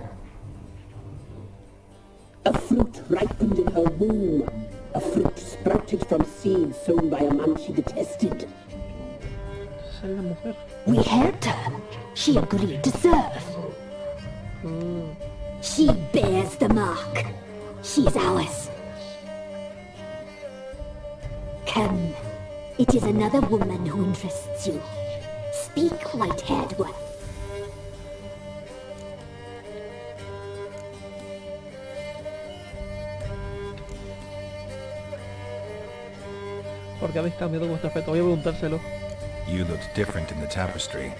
A fruit ripened in her womb. A fruit sprouted from seeds sown by a man she detested.
Esa es la mujer.
We helped her. She agreed to serve. She bears the mark. She is ours. Come. It is another woman who interests you. Speak, white-haired one.
¿Por qué habéis cambiado vuestro aspecto? Voy a preguntárselo.
You looked different in the tapestry.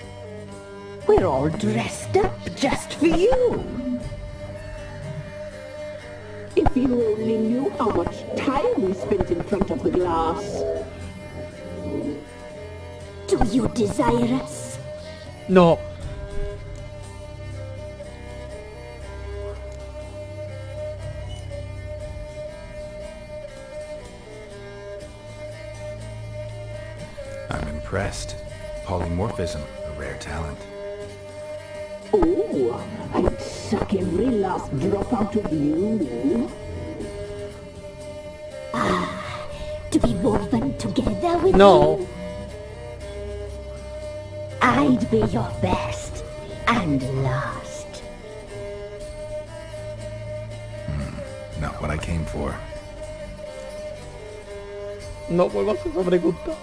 We're all dressed up just for you. If you only knew how much time we spent in front of the glass.
Do you desire us?
No.
I'm impressed. Polymorphism, a rare talent.
Oh, I'd suck every last drop out of you.
To be woven together with
No.
you? I'd be your best and last.
Not what I came for.
No vuelvas a esa pregunta.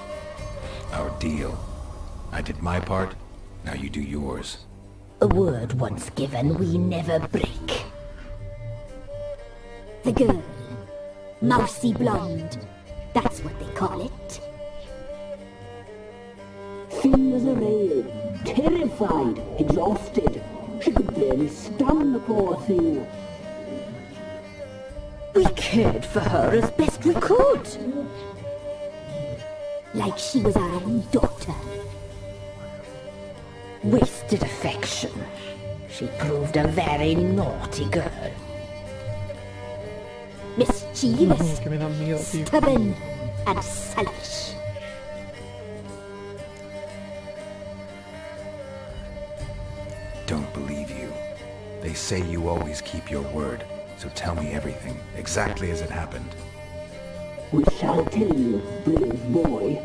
Our deal. I did my part, now you do yours.
A word once given we never break. The girl. Mousy blonde. That's what they call it.
Thin as a rail, terrified, exhausted. She could barely stand, the poor thing.
We cared for her as best we could. Like she was our own daughter. Wasted affection. She proved a very naughty girl. Mischievous,
Que me dan miedo, tío.
stubborn, and selfish.
They say you always keep your word, so tell me everything, exactly as it happened.
We shall tell you, brave boy.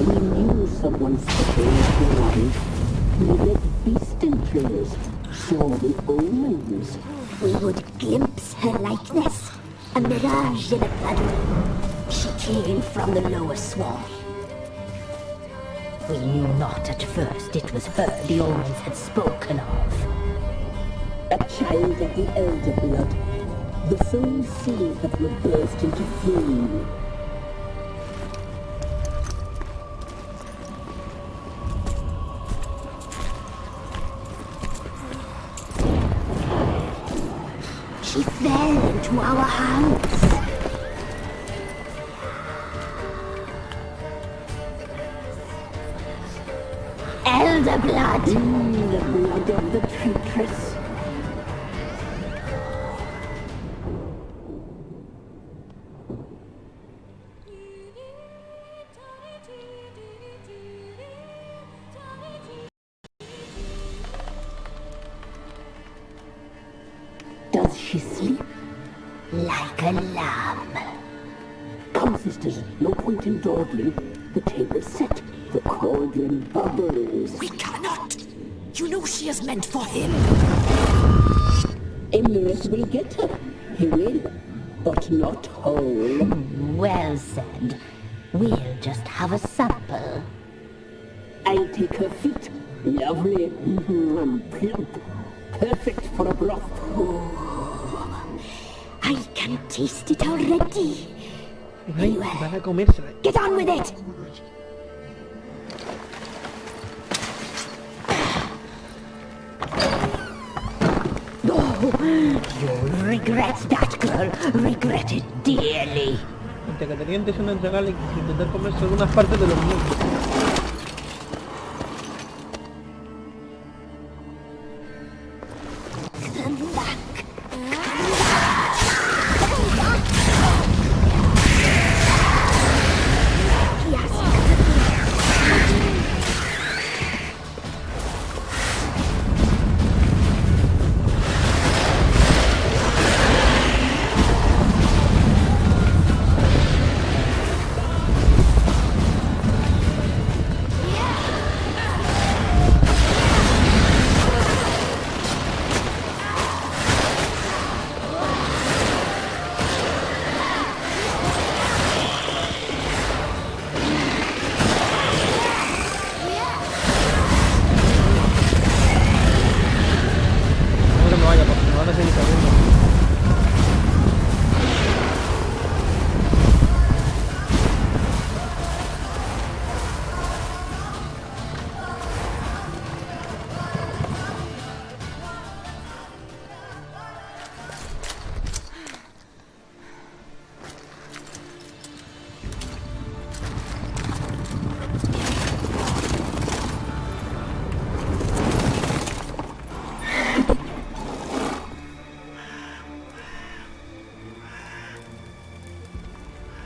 We knew someone special in life. We read beast enclosures, saw the omens.
We would glimpse her likeness, a mirage in a blood. She came from the lower swamp.
We knew not at first it was her the omens had spoken of.
A child of the elder blood, the sole seed that would burst into flame.
She fell into our hands. Elder blood!
The blood of the traitress. Does she sleep?
Like a lamb.
Come, sisters, no point in dawdling. The table's set. The cauldron bubbles.
We cannot! You know she is meant for him!
Emreis will get her. He will, but not whole.
Well said. We'll just have a sample.
I'll take her feet. Lovely and plump. Perfect for a broth.
I can taste it already.
Ay, van a comérsela.
Get on with it!
You'll regret that, girl. Regret it dearly.
Entre que tenía intención de entregarle y intentar comerse algunas partes de los miembros.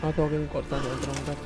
No tengo que ir cortando dentro de un rato.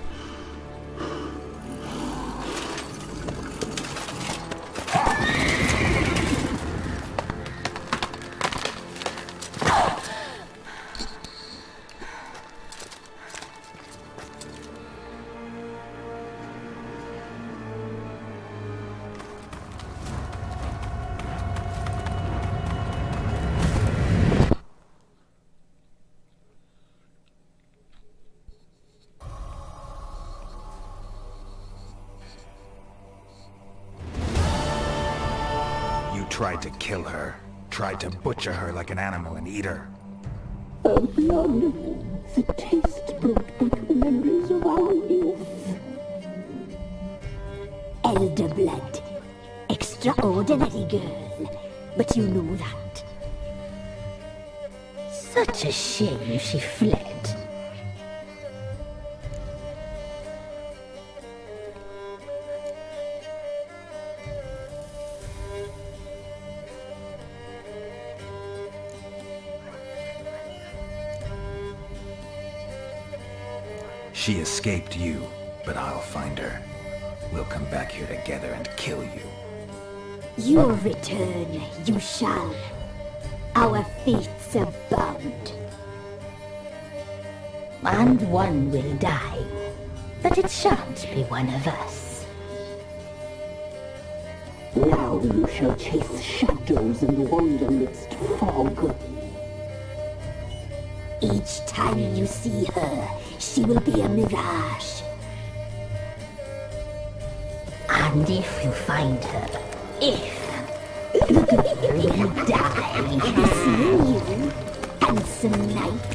Tried to kill her. Tried to butcher her like an animal and eat her.
Her blood. The taste brought back memories of our youth.
Elder blood. Extraordinary girl. But you know that.
Such a shame she fled.
She escaped you. But I'll find her. We'll come back here together and kill you.
Your return you shall. Our fates are bound. And one will die, but it shan't be one of us.
Now you shall chase shadows and wander midst fog.
Each time you see her, she will be a mirage. And if you find her, you'll die seeing you, handsome knight.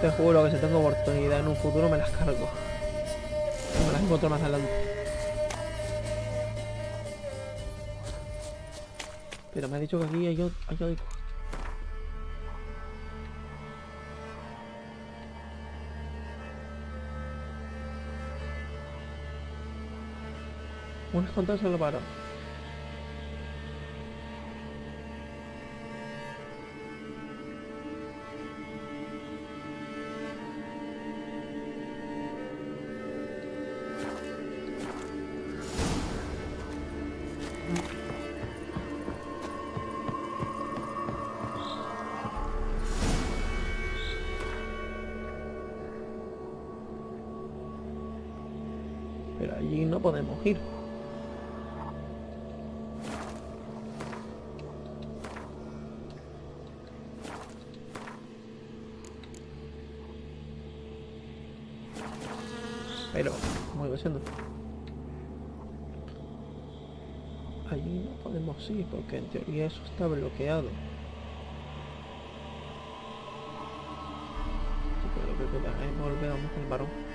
Te juro que si tengo oportunidad en un futuro me las cargo. Me las encuentro más adelante. Pero me ha dicho que aquí hay algo. Un escondar se lo paro. Pero allí no podemos ir. Pero, como iba siendo, allí no podemos ir porque en teoría eso está bloqueado. Pero creo que volvemos al varón.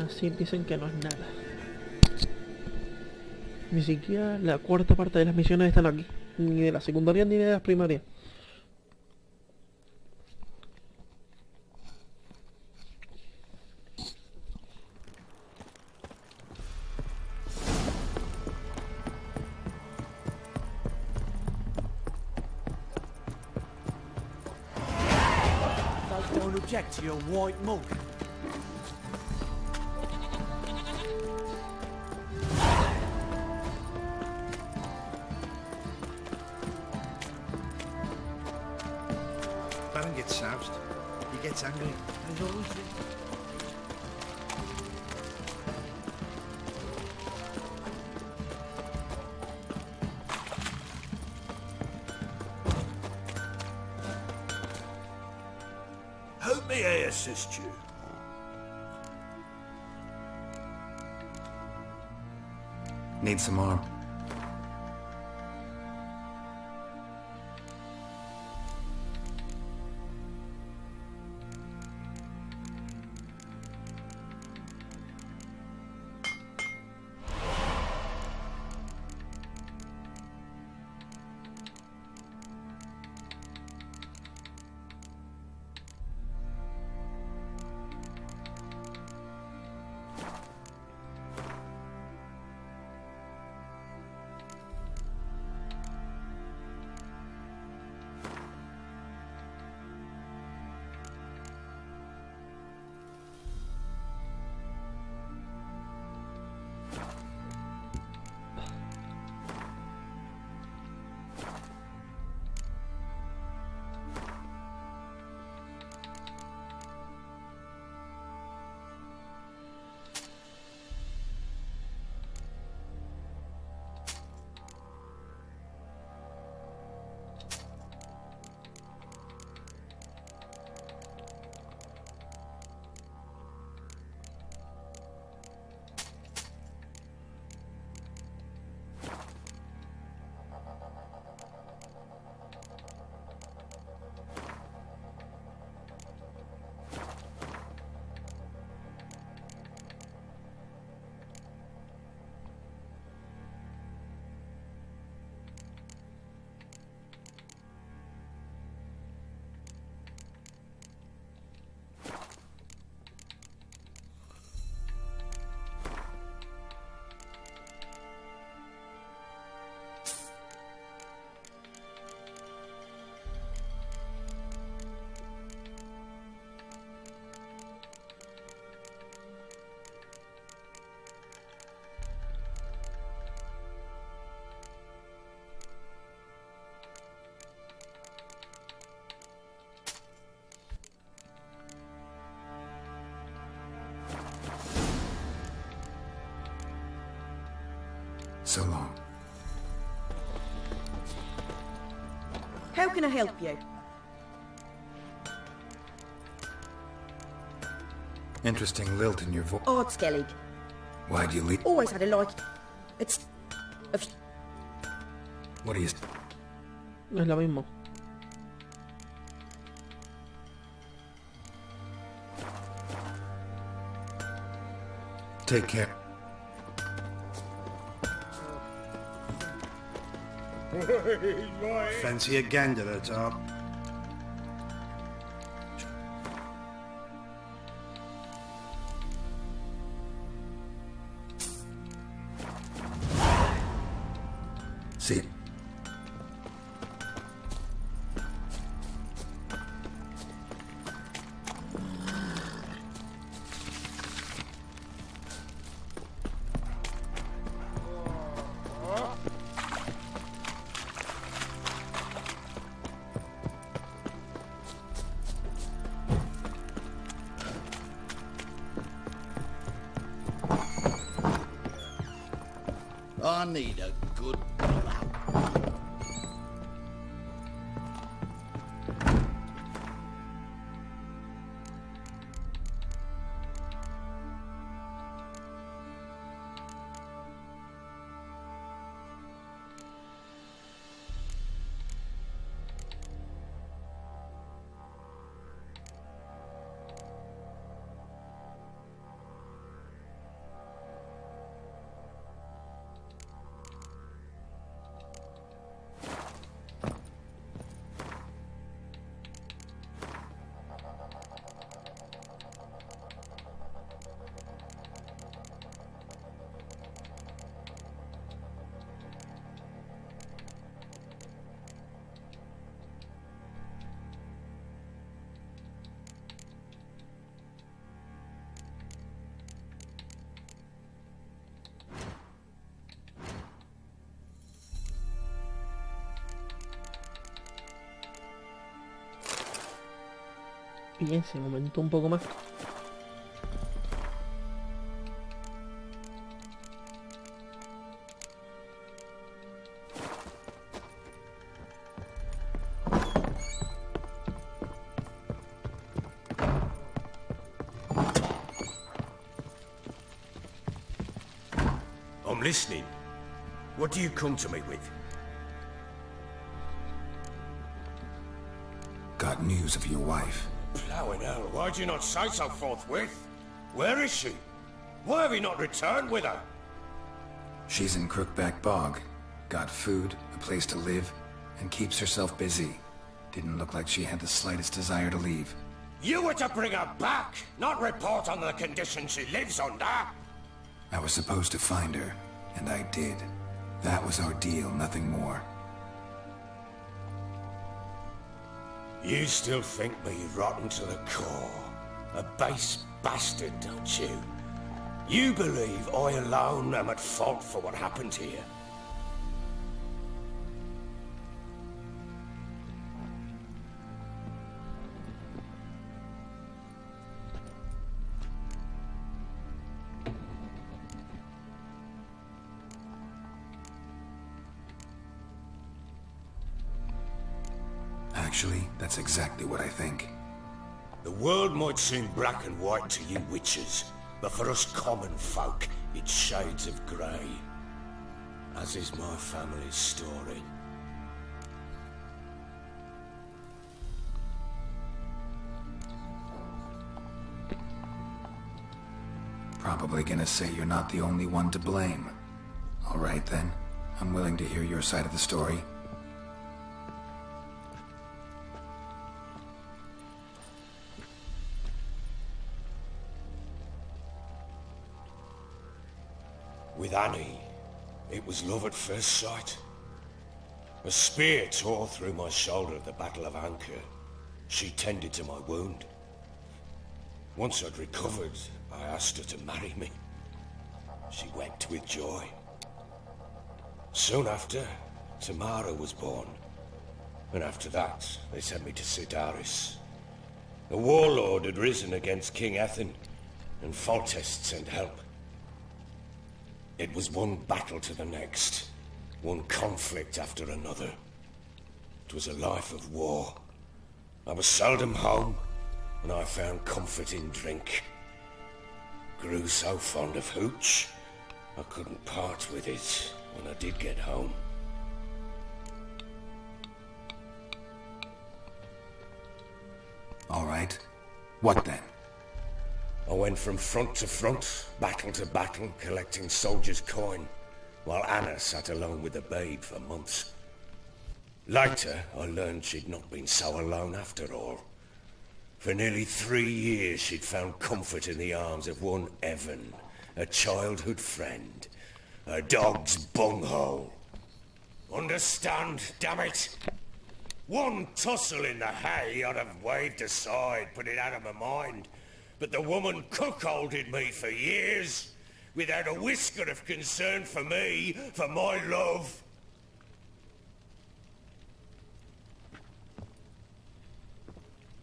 Así dicen que no es nada. Ni siquiera la cuarta parte de las misiones están aquí. Ni de la secundaria ni de las primarias.
Don't object to your white mug.
Baron gets soused. He gets angry. There's always been. How may I assist you?
Need some more. So long.
How can I help you?
Interesting lilt in your voice.
Skellige.
Why do you leave?
Always had a like. It's...
What do you...
No es lo mismo.
Take care.
Fancy a gander at top.
See.
I need a good
Bien, se aumentó un poco más.
I'm listening. What do you come to me with?
Got news of your wife.
Plowing hell, why'd you not say so forthwith? Where is she? Why have you not returned with her?
She's in Crookback Bog. Got food, a place to live, and keeps herself busy. Didn't look like she had the slightest desire to leave.
You were to bring her back, not report on the conditions she lives under.
I was supposed to find her, and I did. That was our deal, nothing more.
You still think me rotten to the core. A base bastard, don't you? You believe I alone am at fault for what happened here.
Actually, that's exactly what I think.
The world might seem black and white to you witches, but for us common folk, it's shades of grey. As is my family's story.
Probably gonna say you're not the only one to blame. All right then, I'm willing to hear your side of the story.
With Annie, it was love at first sight. A spear tore through my shoulder at the Battle of Emhyr. She tended to my wound. Once I'd recovered, I asked her to marry me. She wept with joy. Soon after, Tamara was born. And after that, they sent me to Sidaris. A warlord had risen against King Ithlinne, and Foltest sent help. It was one battle to the next, one conflict after another. It was a life of war. I was seldom home, and I found comfort in drink. Grew so fond of hooch, I couldn't part with it when I did get home.
All right. What then?
I went from front to front, battle to battle, collecting soldiers' coin, while Anna sat alone with the babe for months. Later, I learned she'd not been so alone after all. For nearly 3 years, she'd found comfort in the arms of one Evan, a childhood friend, a dog's bunghole. Understand, damn it? One tussle in the hay I'd have waved aside, put it out of my mind. But the woman cuckolded me for years, without a whisker of concern for me, for my love.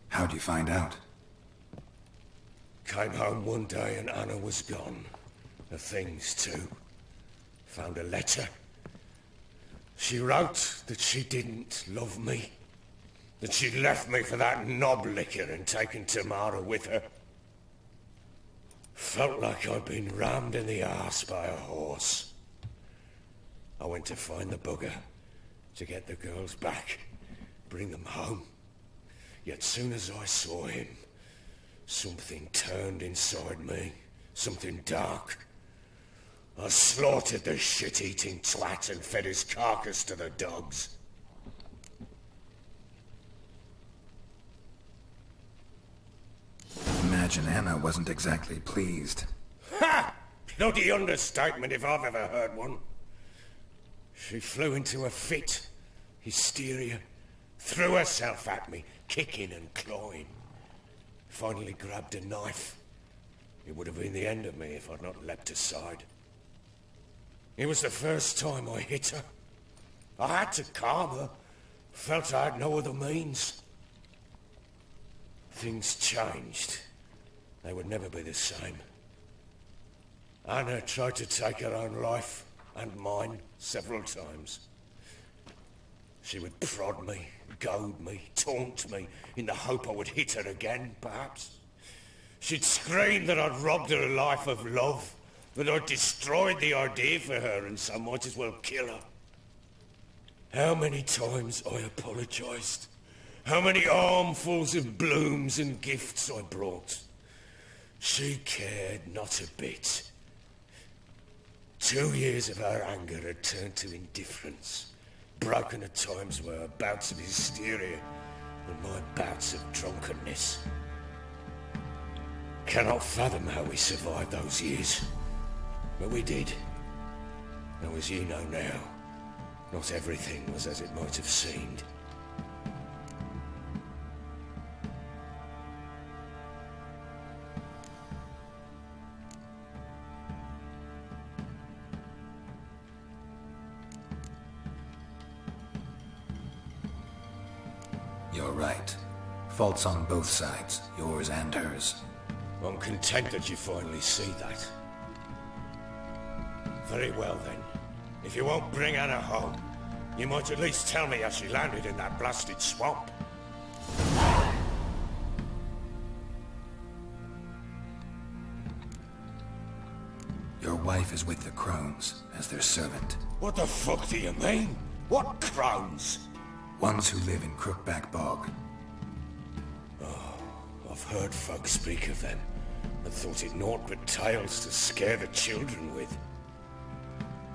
How'd you find out?
Came home one day and Anna was gone. Her things too. Found a letter. She wrote that she didn't love me. That she'd left me for that knob licker and taken Tamara with her. Felt like I'd been rammed in the arse by a horse. I went to find the bugger, to get the girls back, bring them home. Yet soon as I saw him, something turned inside me, something dark. I slaughtered the shit-eating twat and fed his carcass to the dogs.
Imagine Anna wasn't exactly pleased.
Ha! Bloody understatement if I've ever heard one. She flew into a fit, hysteria, threw herself at me, kicking and clawing. Finally grabbed a knife. It would have been the end of me if I'd not leapt aside. It was the first time I hit her. I had to calm her. Felt I had no other means. Things changed. They would never be the same. Anna tried to take her own life, and mine, several times. She would prod me, goad me, taunt me, in the hope I would hit her again, perhaps. She'd scream that I'd robbed her life of love, that I'd destroyed the idea for her, and so might as well kill her. How many times I apologized. How many armfuls of blooms and gifts I brought. She cared not a bit. 2 years of her anger had turned to indifference, broken at times by her bouts of hysteria and my bouts of drunkenness. Cannot fathom how we survived those years, but we did. Now, as you know now, not everything was as it might have seemed.
You're right. Faults on both sides, yours and hers.
I'm content that you finally see that. Very well then. If you won't bring Anna home, you might at least tell me how she landed in that blasted swamp.
Your wife is with the crones, as their servant.
What the fuck do you mean? What crones?
Ones who live in Crookback Bog.
Oh, I've heard folk speak of them, and thought it naught but tales to scare the children with.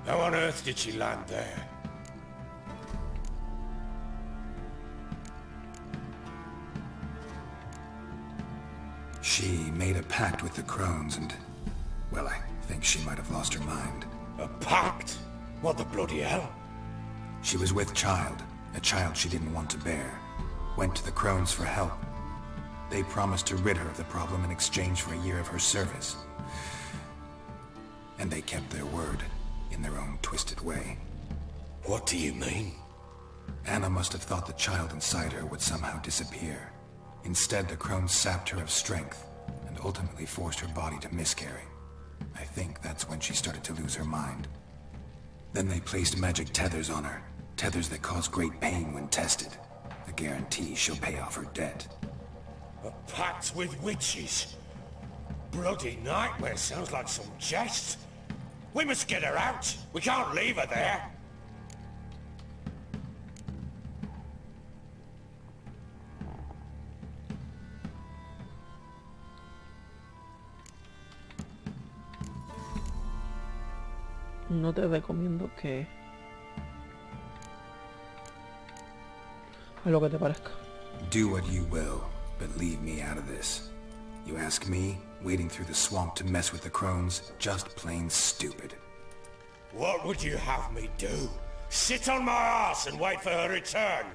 How on earth did she land there?
She made a pact with the crones and, well, I think she might have lost her mind.
A pact? What the bloody hell?
She was with child, a child she didn't want to bear. Went to the crones for help. They promised to rid her of the problem in exchange for a year of her service. And they kept their word, in their own twisted way.
What do you mean?
Anna must have thought the child inside her would somehow disappear. Instead, the crones sapped her of strength, and ultimately forced her body to miscarry. I think that's when she started to lose her mind. Then they placed magic tethers on her. Tethers that cause great pain when tested. A guarantee she'll pay off her debt.
A pact with witches? Bloody nightmare, sounds like some jest. We must get her out. We can't leave her there.
No te recomiendo que... haz lo que te parezca.
Do what you will, but leave me out of this. You ask me, wading through the swamp to mess with the crones, just plain stupid.
What would you have me do? Sit on my ass and wait for her return?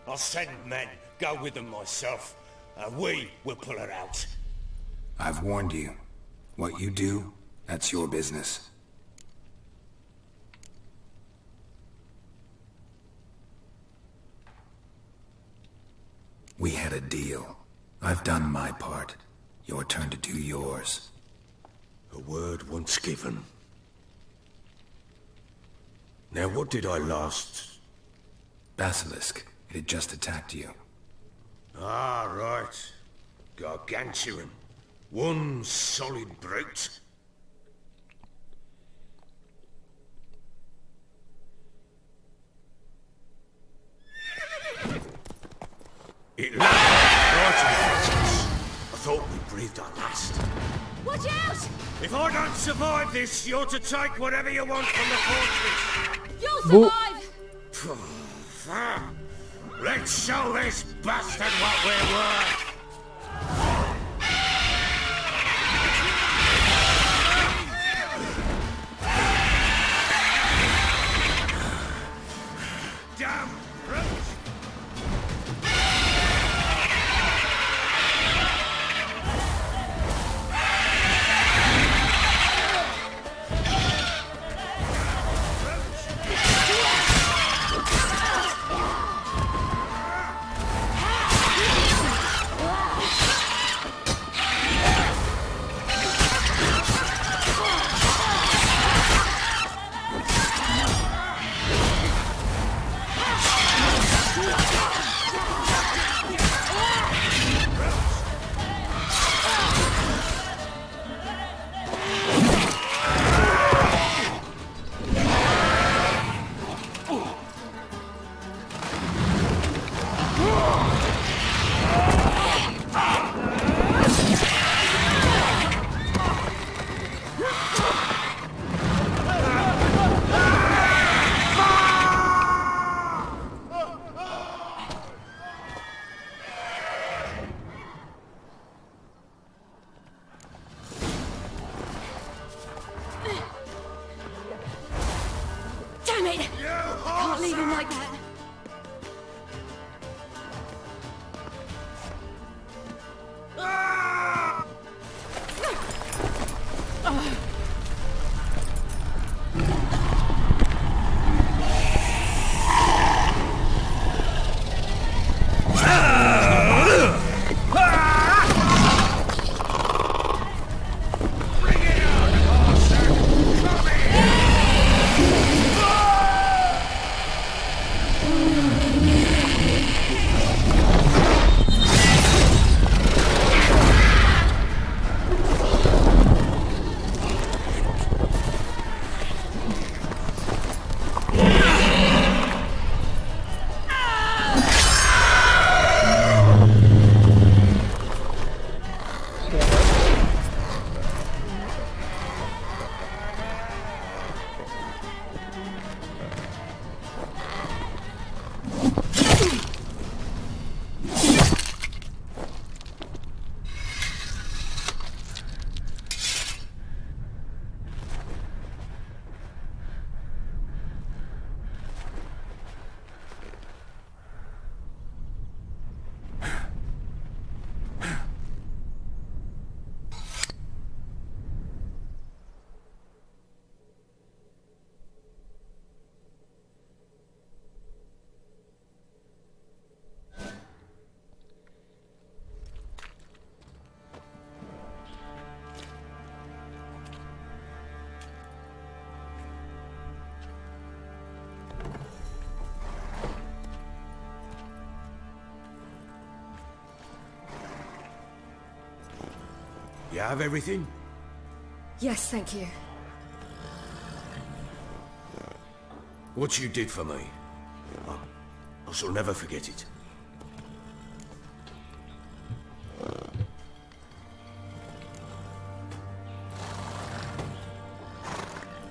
I'll send men, go with them myself, and we will pull her out.
I've warned you. What you do, that's your business. We had a deal. I've done my part. Your turn to do yours.
A word once given. Now what did I last...
Basilisk. It had just attacked you.
Ah, right. Gargantuan. One solid brute. It landed right in front of us. I thought we breathed our last.
Watch out!
If I don't survive this, you're to take whatever you want from the fortress.
You'll survive!
Let's show this bastard what we're worth. Damn brute!
Damn it! Can't leave him like that.
You have everything?
Yes, thank you.
What you did for me, I shall never forget it.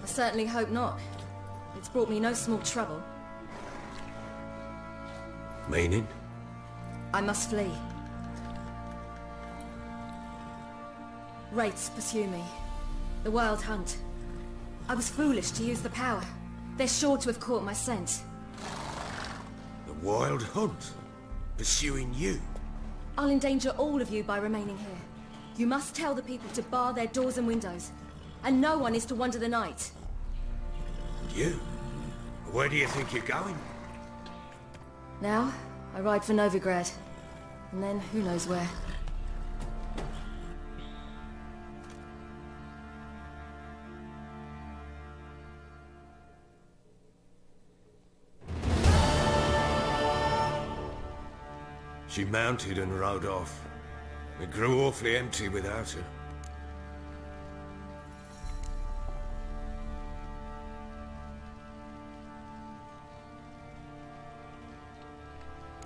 I certainly hope not. It's brought me no small trouble.
Meaning?
I must flee. Wraiths pursue me. The wild hunt. I was foolish to use the power. They're sure to have caught my scent.
The wild hunt? Pursuing you?
I'll endanger all of you by remaining here. You must tell the people to bar their doors and windows. And no one is to wander the night.
You? Where do you think you're going?
Now, I ride for Novigrad. And then, who knows where.
She mounted and rode off. It grew awfully empty without her.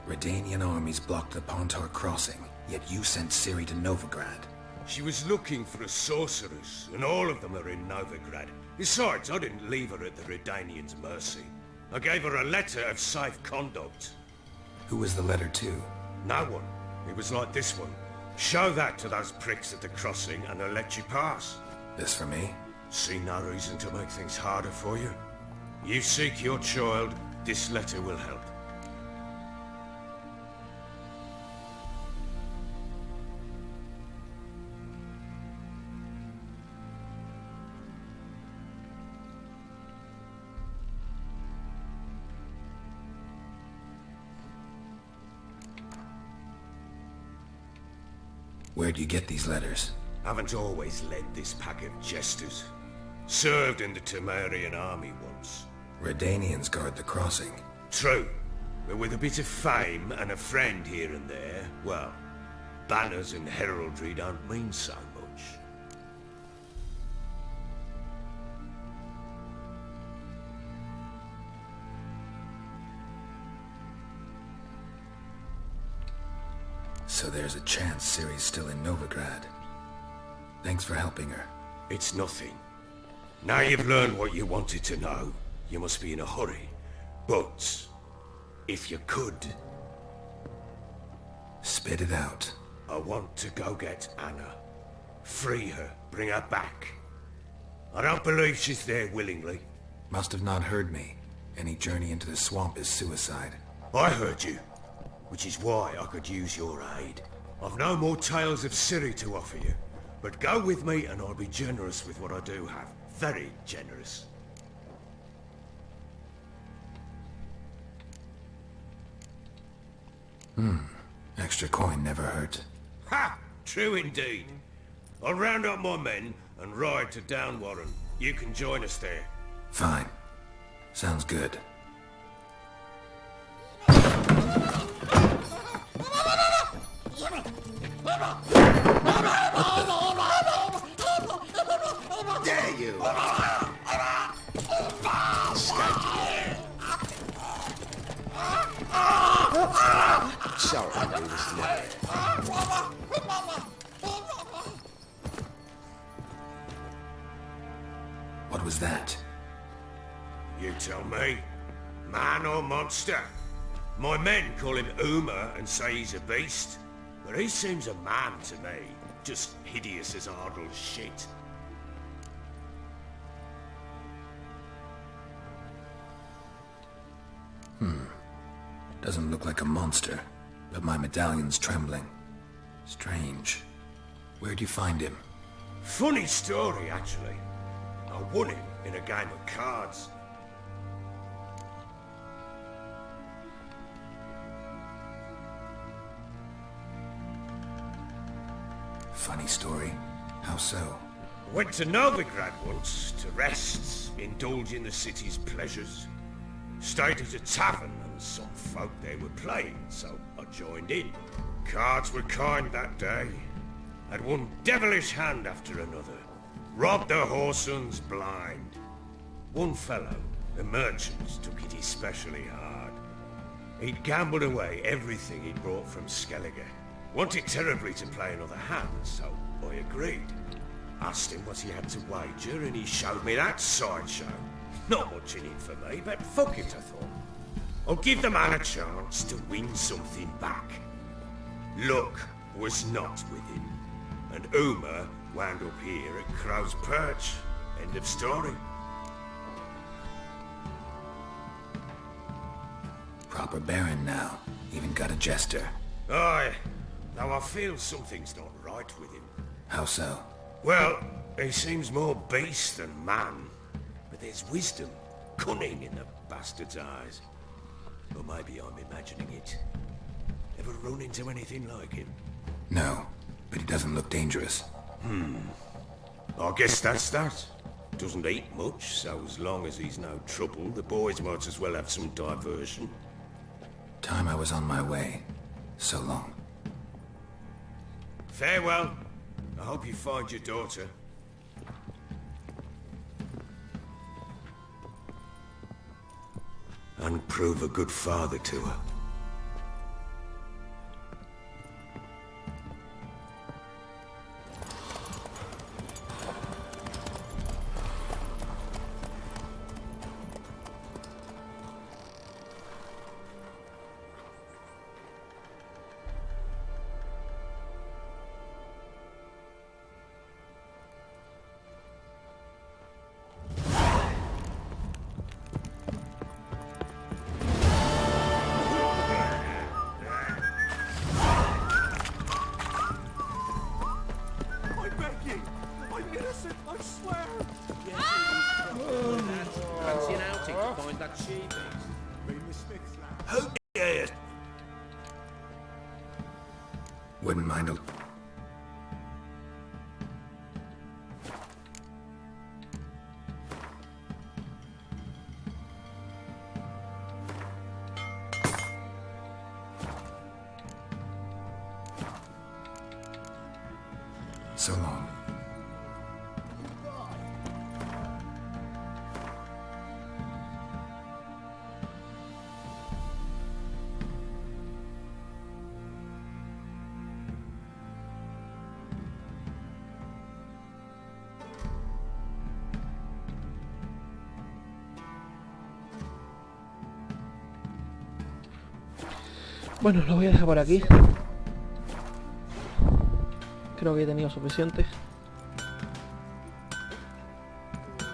Redanian armies blocked the Pontar crossing, yet you sent Ciri to Novigrad.
She was looking for a sorceress, and all of them are in Novigrad. Besides, I didn't leave her at the Redanians' mercy. I gave her a letter of safe conduct.
Who was the letter to?
No one. It was like this one. Show that to those pricks at the crossing and they'll let you pass.
This for me?
See no reason to make things harder for you. You seek your child, this letter will help.
Where'd you get these letters?
Haven't always led this pack of jesters. Served in the Temerian army once.
Redanians guard the crossing.
True, but with a bit of fame and a friend here and there, well, banners and heraldry don't mean so much.
So there's a chance Ciri's still in Novigrad. Thanks for helping her.
It's nothing. Now you've learned what you wanted to know, you must be in a hurry. But, if you could...
Spit it out.
I want to go get Anna. Free her, bring her back. I don't believe she's there willingly.
Must have not heard me. Any journey into the swamp is suicide.
I heard you. Which is why I could use your aid. I've no more tales of Ciri to offer you, but go with me and I'll be generous with what I do have. Very generous.
Extra coin never hurt.
Ha! True indeed. I'll round up my men and ride to Downwarren. You can join us there.
Fine. Sounds good.
Dare you!
Sorry, I do this never.
What was that?
You tell me. Man or monster? My men call him Uma and say he's a beast. But he seems a man to me. Just hideous as Ardle's shit.
Doesn't look like a monster, but my medallion's trembling. Strange. Where'd you find him?
Funny story, actually. I won him in a game of cards.
Funny story. How so?
I went to Novigrad once to rest, indulge in the city's pleasures. Stayed at a tavern and some folk there were playing, so I joined in. Cards were kind that day. Had one devilish hand after another. Robbed the whoresons blind. One fellow, a merchant, took it especially hard. He'd gambled away everything he'd brought from Skellige. Wanted terribly to play another hand, so I agreed. Asked him what he had to wager, and he showed me that sideshow. Not much in it for me, but fuck it, I thought. I'll give the man a chance to win something back. Luck was not with him, and Uma wound up here at Crow's Perch. End of story.
Proper baron now. Even got a jester.
Aye, though I feel something's not right with him.
How so?
Well, he seems more beast than man. But there's wisdom, cunning in the bastard's eyes. Or maybe I'm imagining it. Ever run into anything like him?
No, but he doesn't look dangerous.
I guess that's that. Doesn't eat much, so as long as he's no trouble, the boys might as well have some diversion.
Time I was on my way. So long.
Farewell. I hope you find your daughter. And prove a good father to her.
Wouldn't mind a... So long.
Bueno, lo voy a dejar por aquí. Creo que he tenido suficiente.